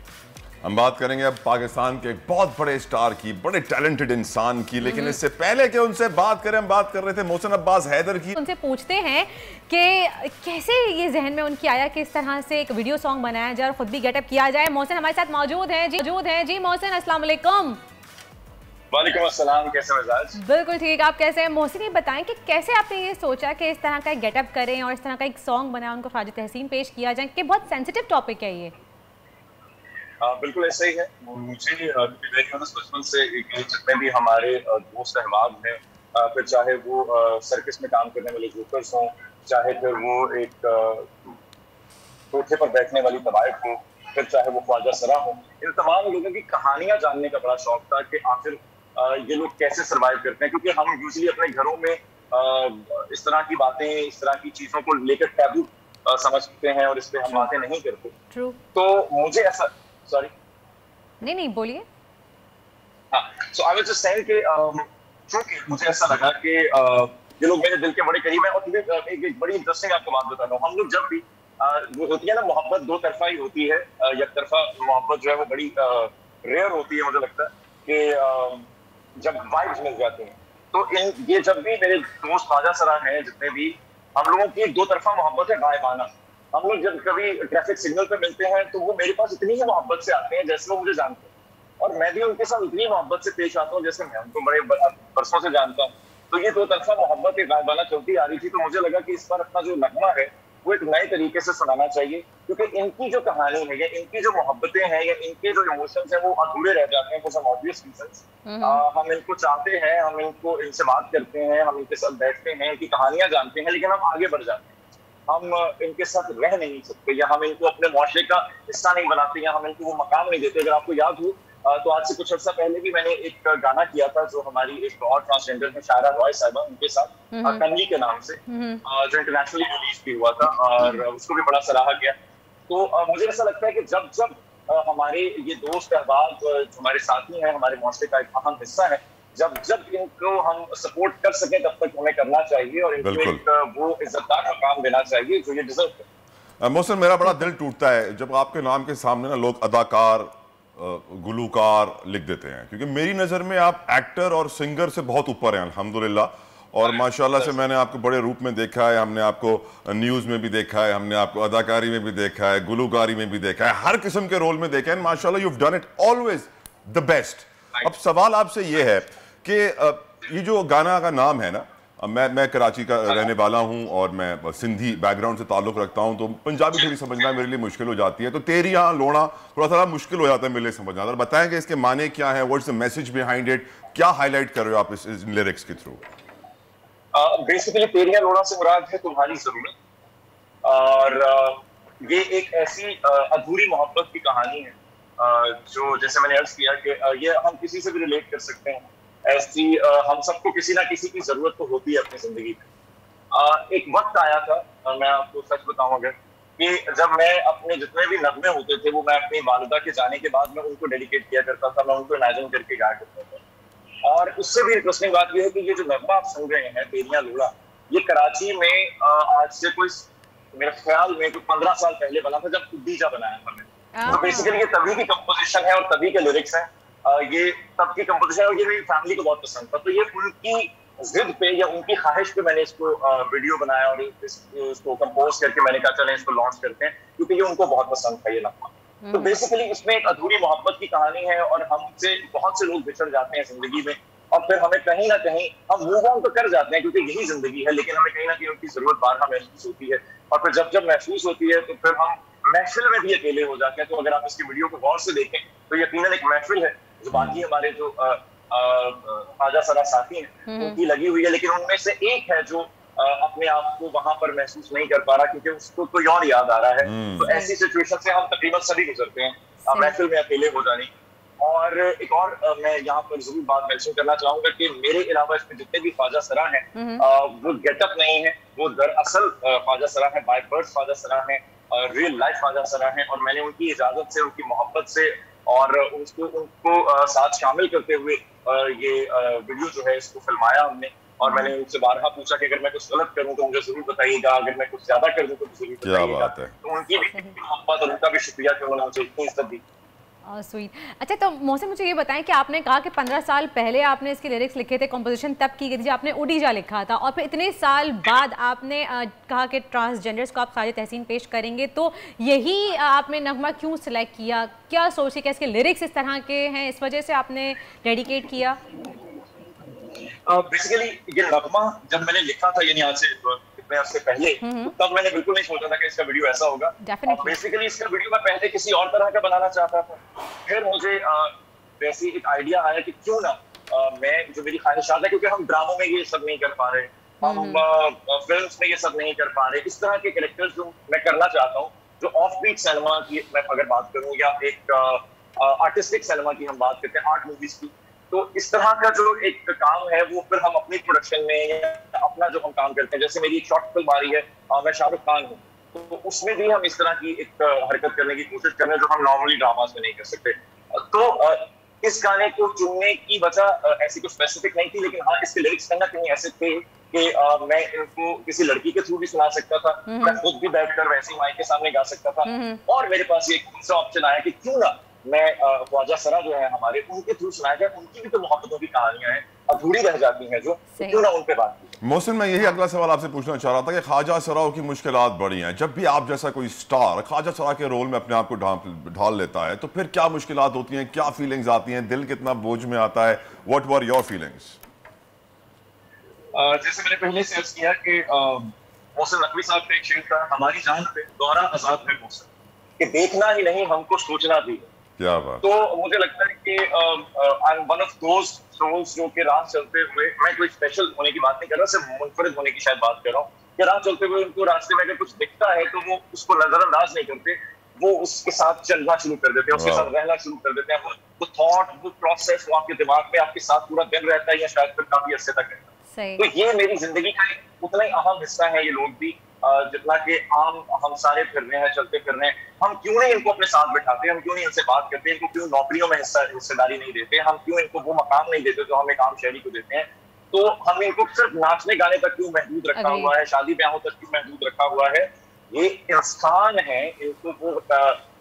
हम बात करेंगे अब पाकिस्तान के एक बहुत बड़े स्टार की, बड़े टैलेंटेड इंसान की, लेकिन इससे पहले कि उनसे बात करें, हम बात कर रहे थे मोहसिन अब्बास हैदर की। उनसे पूछते हैं कि कैसे ये जहन में उनकी आया कि इस तरह से एक वीडियो सॉन्ग बनाया जाए और खुद भी गेटअप किया जाए। मोहसिन हमारे साथ मौजूद हैं जी मोहसिन, अस्सलाम वालेकुम। वालेकुम अस्सलाम, कैसे मिजाज? बिल्कुल ठीक, आप कैसे हैं? मोहसिन ये बताएं कि कैसे आपने ये सोचा कि इस तरह का एक गेटअप करें और इस तरह का एक सॉन्ग बनाए, उनको ख्वाजा तहसीन पेश किया जाए, कि बहुत सेंसिटिव टॉपिक है ये। बिल्कुल ऐसा ही है। मुझे बचपन से जितने भी हमारे दोस्त अहबाब हैं, फिर चाहे वो सर्कस में काम करने वाले जोकर्स हों, चाहे फिर वो एक कोठे पर बैठने वाली तवायफ हो, फिर चाहे वो ख्वाजा सरा हो, इन तमाम लोगों की कहानियां जानने का बड़ा शौक था कि आखिर ये लोग कैसे सर्वाइव करते हैं, क्योंकि हम यूजुअली अपने घरों में इस तरह की बातें, इस तरह की चीजों को लेकर टैबू समझते हैं और इस पे हम बातें नहीं करते। तो मुझे ऐसा नहीं बोलिए। हाँ, so I was just saying कि क्योंकि मुझे ऐसा लगा कि ये लोग मेरे दिल के बड़े करीब हैं। और एक बड़ी इंटरेस्टिंग आपको बात बता रहा हूँ, हम लोग जब भी वो होती है ना मोहब्बत, दो तरफा ही होती है, एक तरफा मोहब्बत जो है वो बड़ी रेयर होती है। मुझे लगता है कि जब वाइब्स मिल जाती हैं, तो ये जब भी मेरे दोस्त ख्वाजा सरा हैं, जितने भी, हम लोगों की दो तरफा मोहब्बत है गायबाना। हम लोग जब कभी ट्रैफिक सिग्नल पे मिलते हैं तो वो मेरे पास इतनी ही मोहब्बत से आते हैं जैसे वो मुझे जानते हैं, और मैं भी उनके साथ उतनी मोहब्बत से पेश आता हूँ जैसे मैं उनको बड़े बरसों से जानता हूँ। तो ये दो तरफा मोहब्बत एक गायबाना चलती आ रही थी, तो मुझे लगा कि इस बार अपना जो नगमा है वो एक नए तरीके से सुनाना चाहिए, क्योंकि इनकी जो कहानी है या इनकी जो मोहब्बतें हैं या इनके जो इमोशंस हैं वो अधूरे रह जाते हैं फॉर सम ऑब्वियस रीजंस। हम इनको चाहते हैं, हम इनसे बात करते हैं, हम इनके साथ बैठते हैं, इनकी कहानियां जानते हैं, लेकिन हम आगे बढ़ जाते हैं। हम इनके साथ रह नहीं सकते, या हम इनको अपने मुआशरे का हिस्सा नहीं बनाते, या हम इनको वो मकाम नहीं देते। अगर आपको याद हो तो आज से कुछ अर्सा पहले भी मैंने एक गाना किया था जो हमारी एक और ट्रांसजेंडर है शायरा रॉय साहिबा, उनके साथ कमली के नाम से, जो इंटरनेशनली रिलीज भी हुआ था और उसको भी बड़ा सराहा गया। तो मुझे ऐसा लगता है कि जब जब हमारे ये दोस्त अहबाब हमारे साथी हैं, हमारे मुआशरे का एक अहम हिस्सा है, जब जब इनको हम सपोर्ट कर सकें तब तक हमें करना चाहिए और इनको एक वो इज्जतदार मकाम देना चाहिए जो ये डिजर्व करते। मोहसिन, मेरा बड़ा दिल टूटता है जब आपके नाम के सामने ना लोग अदाकार, गुलूकार लिख देते हैं, क्योंकि मेरी नज़र में आप एक्टर और सिंगर से बहुत ऊपर हैं अल्हम्दुलिल्लाह। और माशाल्लाह से मैंने आपको बड़े रूप में देखा है, हमने आपको न्यूज़ में भी देखा है, हमने आपको अदाकारी में भी देखा है, गुलूकारी में भी देखा है, हर किस्म के रोल में देखा है। माशाल्लाह you have done it always the best. अब सवाल आपसे ये है कि ये जो गाना का नाम है ना, मैं कराची का रहने वाला हूँ और मैं सिंधी बैकग्राउंड से ताल्लुक़ रखता हूँ, तो पंजाबी थोड़ी समझना मेरे लिए मुश्किल हो जाती है, तो तेरी यहाँ लोना थोड़ा सा मुश्किल हो जाता है मेरे लिए समझना। और बताएं कि इसके माने क्या है, what's the message behind it, क्या हाईलाइट कर रहे हो आप इस लिरिक्स के थ्रू? बेसिकली तेरी यहाँ लोना से मुराद है तुम्हारी ज़रूरत, और ये एक ऐसी अधूरी मोहब्बत की कहानी है जो, जैसे मैंने अर्ज किया कि ये हम किसी से भी रिलेट कर सकते हैं। ऐसी हम सबको किसी ना किसी की जरूरत तो होती है अपनी जिंदगी में। एक वक्त आया था, मैं आपको सच बताऊं अगर, कि जब मैं अपने जितने भी नगमे होते थे वो मैं अपनी वालिदा के जाने के बाद मैं उनको डेडिकेट किया करता था, मैं उनको इमेजिन करके गाया करता था। और उससे भी इंटरेस्टिंग बात यह है कि ये जो नगमा आप सुन रहे हैं तेरियां लोड़ा, ये कराची में आज से कोई मेरे ख्याल में 15 साल पहले बना था, जब उद्दीजा बनाया था मैंने। तो बेसिकली ये तभी की कंपोजिशन है और तभी के लिरिक्स हैं, ये तब की कंपोजिशन है और ये मेरी फैमिली को बहुत पसंद था। तो ये उनकी जिद पे या उनकी ख्वाहिश पे मैंने इसको वीडियो बनाया और इसको कंपोज करके मैंने कहा चलें इसको लॉन्च करते हैं, क्योंकि ये उनको बहुत पसंद था ये नगमा। तो बेसिकली इसमें एक अधूरी मोहब्बत की कहानी है और हमसे बहुत से लोग बिछड़ जाते हैं जिंदगी में और फिर हमें कहीं ना कहीं हम मूव ऑन तो कर जाते हैं क्योंकि यही जिंदगी है, लेकिन हमें कहीं ना कहीं उनकी जरूरत बारहा महसूस होती है। और फिर जब महसूस होती है तो फिर हम महफिल में भी अकेले हो जाते हैं। तो अगर आप इसकी वीडियो को गौर से देखें तो यकीनन एक महफिल है जो बाकी हमारे जो ख्वाजा सरा साथी हैं उनकी लगी हुई है, लेकिन उनमें से एक है जो अपने आप को वहां पर महसूस नहीं कर पा रहा क्योंकि उसको कोई और याद आ रहा है। तो ऐसी सिचुएशन से हम तकरीबन सभी गुजरते हैं, महफिल में अकेले हो जाने। और एक और मैं यहाँ पर जरूर बात मेंशन करना चाहूंगा कि मेरे अलावा इसमें जितने भी ख्वाजा सरा हैं वो गेटअप नहीं है, वो दरअसल ख्वाजा सरा है, बाय बर्थ ख्वाजा सरा है, रियल लाइफ ख्वाजा सरा है। और मैंने उनकी इजाजत से, उनकी मोहब्बत से और उनको साथ शामिल करते हुए ये वीडियो जो है इसको फिल्माया हमने। और मैंने उनसे बारहा पूछा कि अगर मैं कुछ गलत करूं तो मुझे जरूर बताइएगा, अगर मैं कुछ ज्यादा कर दूं तो जरूर बताइएगा। तो उनकी भी मोहब्बत और उनका भी शुक्रिया कि उन्होंने मुझे इतनी इज्जत दी। स्वीट। अच्छा, तो मोहसिन मुझे ये बताएं कि आपने कहा कि 15 साल पहले आपने इसके लिरिक्स लिखे थे, कंपोजिशन तब की गई थी, आपने उडीजा लिखा था और फिर इतने साल बाद आपने कहा कि ट्रांसजेंडर्स को आप ख़ारिज तहसीन पेश करेंगे, तो यही आपने नगमा क्यों सिलेक्ट किया? क्या सोचे कि इसके लिरिक्स इस तरह के हैं, इस वजह से आपने डेडिकेट किया? बेसिकली ये नगमा जब मैंने लिखा था यानी आज से कितने अर्से पहले, तब मैंने बिल्कुल नहीं सोचा था कि इसका वीडियो ऐसा होगा। बेसिकली इसका वीडियो मैं पहले किसी और तरह का बनाना चाहता था, फिर मुझे वैसे एक आइडिया आया कि क्यों ना मैं जो मेरी ख्वाहिशात है, क्योंकि हम ड्रामों में ये सब नहीं कर पा रहे, हम फिल्म्स में ये सब नहीं कर पा रहे, इस तरह के कैरेक्टर्स जो मैं करना चाहता हूँ, जो ऑफ बीट सिनेमा की मैं अगर बात करूँ या एक आर्टिस्टिक सिनेमा की हम बात करते हैं, आर्ट मूवीज की, तो इस तरह का जो एक काम है वो फिर हम अपनी प्रोडक्शन में या अपना जो हम काम करते हैं, जैसे मेरी एक शॉर्ट फिल्म आ रही है, मैं शाहरुख खान हूँ, तो उसमें भी हम इस तरह की एक हरकत करने की कोशिश कर रहे हैं जो हम नॉर्मली ड्रामास में नहीं कर सकते। तो इस गाने को चुनने की वजह ऐसी कुछ स्पेसिफिक नहीं थी, लेकिन हाँ इसके लिरिक्स कहीं ना कहीं ऐसे थे कि मैं इनको किसी लड़की के थ्रू भी सुना सकता था, मैं खुद भी बैठकर वैसे ही माइक के सामने गा सकता था, और मेरे पास एक दूसरा ऑप्शन आया कि क्यों ना मैं ख्वाजा सरा जो है हमारे, उनके थ्रू सुनाया जाए, उनकी भी तो मोहब्बतों की कहानियां हैं, अधूरी रह जाती हैं जो, क्यों ना उन पे बात की। मोहसिन, मैं यही अगला सवाल आपसे पूछना चाह रहा था कि ख्वाजा सराओं की मुश्किलात बड़ी हैं। जब भी आप जैसा कोई स्टार ख्वाजा सरा के रोल में अपने आप को ढाल लेता है तो फिर क्या मुश्किलात होती हैं, क्या फीलिंग्स आती हैं, दिल कितना बोझ में आता है? What were your feelings? जैसे मैंने पहले से अर्ज किया कि मोहसिन नकवी साहब का एक शेर था, हमारी जान पे दौरा आजाद है मोहसिन, कि देखना ही नहीं हमको सोचना भी। क्या बात। तो मुझे लगता है कि I am one of those souls जो कि राह चलते हुए, मैं कोई स्पेशल होने की बात नहीं कर रहा, सिर्फ मुनफरिद होने की शायद बात कर रहा हूँ, कि राह चलते हुए उनको रास्ते में अगर कुछ दिखता है तो वो उसको नजरअंदाज नहीं करते, वो उसके साथ चलना शुरू कर देते हैं, उसके साथ रहना शुरू कर देते हैं। वो थॉट, वो प्रोसेस, वो आपके दिमाग में आपके साथ पूरा दिन रहता है या शायद फिर काफी अर्से तक रहता है। तो ये मेरी जिंदगी का उतना ही अहम हिस्सा है ये लोग भी, जितना कि आम हम सारे फिर रहे हैं, चलते फिर रहे हैं। हम क्यों नहीं इनको अपने साथ बैठाते, हम क्यों नहीं इनसे बात करते, इनको क्यों नौकरियों में हिस्सेदारी नहीं देते, हम क्यों इनको वो मकाम नहीं देते जो हम एक आम शहरी को देते हैं। तो हम इनको सिर्फ नाचने गाने तक क्यों महदूद रखा हुआ है, शादी ब्याहों तक क्यों महदूद रखा हुआ है? ये इंसान है, इनको वो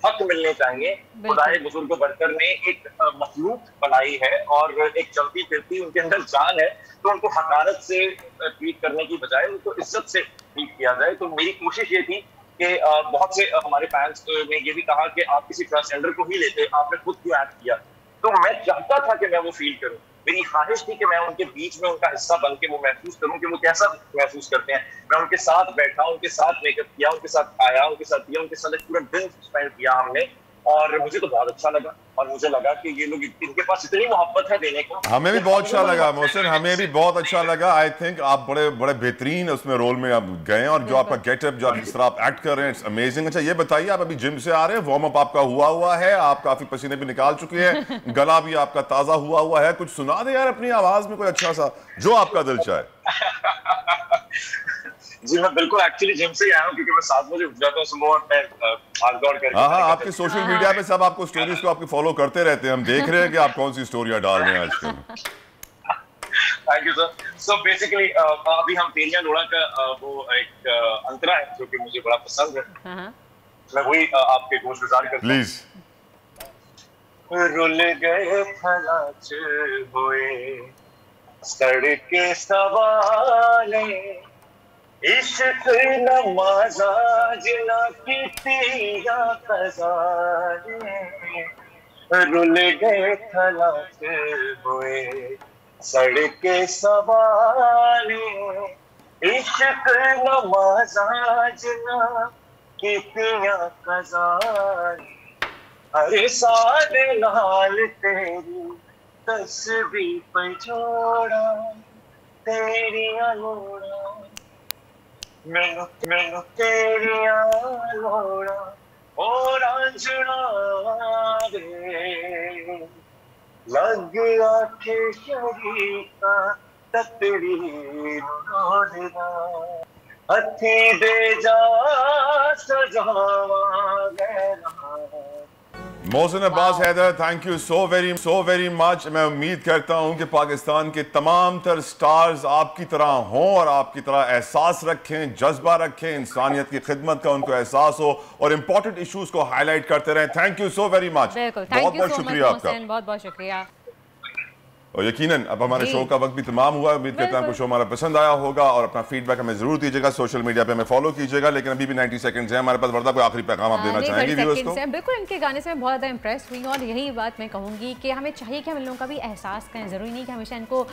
हक मिलने चाहिए। खुदाए बुजुर्ग बरतर ने एक मखलूक बनाई है और एक चलती फिरती उनके अंदर जान है, तो उनको हकारत से ट्रीट करने की बजाय उनको इज्जत से ट्रीट किया जाए। तो मेरी कोशिश ये थी कि बहुत से हमारे फैंस ने ये भी कहा कि आप किसी ट्रांसजेंडर को ही लेते, आपने खुद क्यों एक्ट किया? तो मैं चाहता था कि मैं वो फील करूं, मेरी ख्वाहिश थी कि मैं उनके बीच में उनका हिस्सा बन के वो महसूस करूं कि वो कैसा महसूस करते हैं। मैं उनके साथ बैठा, उनके साथ मेकअप किया, उनके साथ खाया, उनके साथ पिया, उनके साथ एक पूरा दिन स्पेंड किया हमने, और मुझे तो बहुत अच्छा लगा और मुझे लगा कि ये लोग इनके पास इतनी मोहब्बत है देने को। हमें भी बहुत अच्छा लगा मोहसिन, हमें भी बहुत अच्छा लगा। आई थिंक आप बड़े बड़े बेहतरीन उसमें रोल में आप गए और जो आपका गेटअप, जो आप जिस तरह आप एक्ट कर रहे हैं, इट्स अमेजिंग। अच्छा ये बताइए, आप अभी जिम से आ रहे हैं, वार्म अप आपका हुआ है, आप काफी पसीने भी निकाल चुके हैं, गला भी आपका ताजा हुआ है, कुछ सुना दे यार अपनी आवाज में कोई अच्छा सा जो आपका दिल चाहे। जी मैं बिल्कुल एक्चुअली जिम से ही आया हूँ क्योंकि मैं 7 बजे उठ जाता हूँ सुबह और मैं भाग दौड़ करके। हाँ, आपके सोशल मीडिया पे सब आपको स्टोरीज को आपके फॉलो करते रहते हैं, हम देख रहे हैं कि आप कौन सी स्टोरियां डाल रहे हैं आजकल। Thank you sir. So basically अभी हम तेलिया लोड़ा का वो एक अंतरा है जो कि मुझे बड़ा पसंद है, मैं वही आपके गुज़ार करता हूं। प्लीज। रुल गए फलाच हुए सड़के सवाले, इश्क नमाज़ा जिना कीतिया कज़ारे, रुल गए थलाच हुए सड़के सवाले, इश्क नमाज़ा जिना कीतिया कज़ारे, हर साल नाल तेरी तस्बीह पे जोड़ा, तेरी लोड़ा मैनू तेरिया लोड़ा ओ रांझना रे, लग आखे शरीका तकड़ी रोड़दा, हथी दे जा सजावा गैरा। Mohsin Abbas Haider, thank you so very much. मैं उम्मीद करता हूं कि पाकिस्तान के तमाम तर स्टार्स आपकी तरह हों और आपकी तरह एहसास रखें, जज्बा रखें, इंसानियत की खिदमत का उनको एहसास हो और इंपॉर्टेंट इश्यूज को हाईलाइट करते रहें। Thank you so very much, बहुत बहुत शुक्रिया आपका, बहुत बहुत शुक्रिया। और यकीनन अब हमारे शो का वक्त भी तमाम हुआ है। उम्मीद करता हूं आपको शो हमारा पसंद आया होगा और अपना फीडबैक हमें जरूर दीजिएगा, सोशल मीडिया पे हमें फॉलो कीजिएगा। लेकिन अभी भी 90 सेकंड्स हैं हमारे पास। वर्दा कोई आखिरी पैगाम आप देना चाहेंगे व्यूअर्स को? बिल्कुल, इनके गाने से मैं बहुत ज़्यादा इंप्रेस हुई और यही बात मैं कहूँगी कि हमें चाहिए कि हम इन लोगों का भी एहसास करें। ज़रूरी नहीं कि हमेशा इनको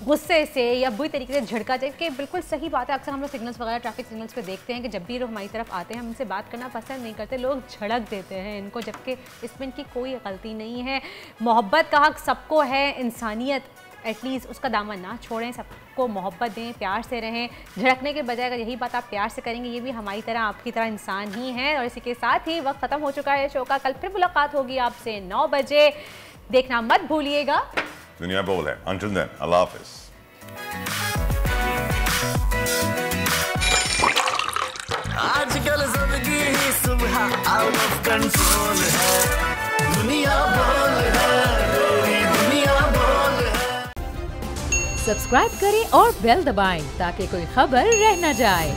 गुस्से से या बुरी तरीके से झड़का जाए, कि बिल्कुल सही बात है। अक्सर हम लोग सिग्नल्स वगैरह, ट्रैफिक सिग्नल्स पे देखते हैं कि जब भी लोग हमारी तरफ आते हैं हम इनसे बात करना पसंद नहीं करते, लोग झड़क देते हैं इनको, जबकि इसमें इनकी कोई गलती नहीं है। मोहब्बत का हक सबको है, इंसानियत एटलीस्ट उसका दामन ना छोड़ें, सबको मोहब्बत दें, प्यार से रहें। झड़कने के बजाय अगर यही बात आप प्यार से करेंगे, ये भी हमारी तरह आपकी तरह इंसान ही है। और इसी के साथ ही वक्त ख़त्म हो चुका है शो का। कल फिर मुलाकात होगी आपसे 9 बजे, देखना मत भूलिएगा। दुनिया बोल है। Until then, अल्लाह हाफ़िज़। आजकल जिंदगी ही सुबह आउट ऑफ कंट्रोल है, दुनिया बोल है, दुनिया बोल है। सब्सक्राइब करें और बेल दबाएं ताकि कोई खबर रह न जाए।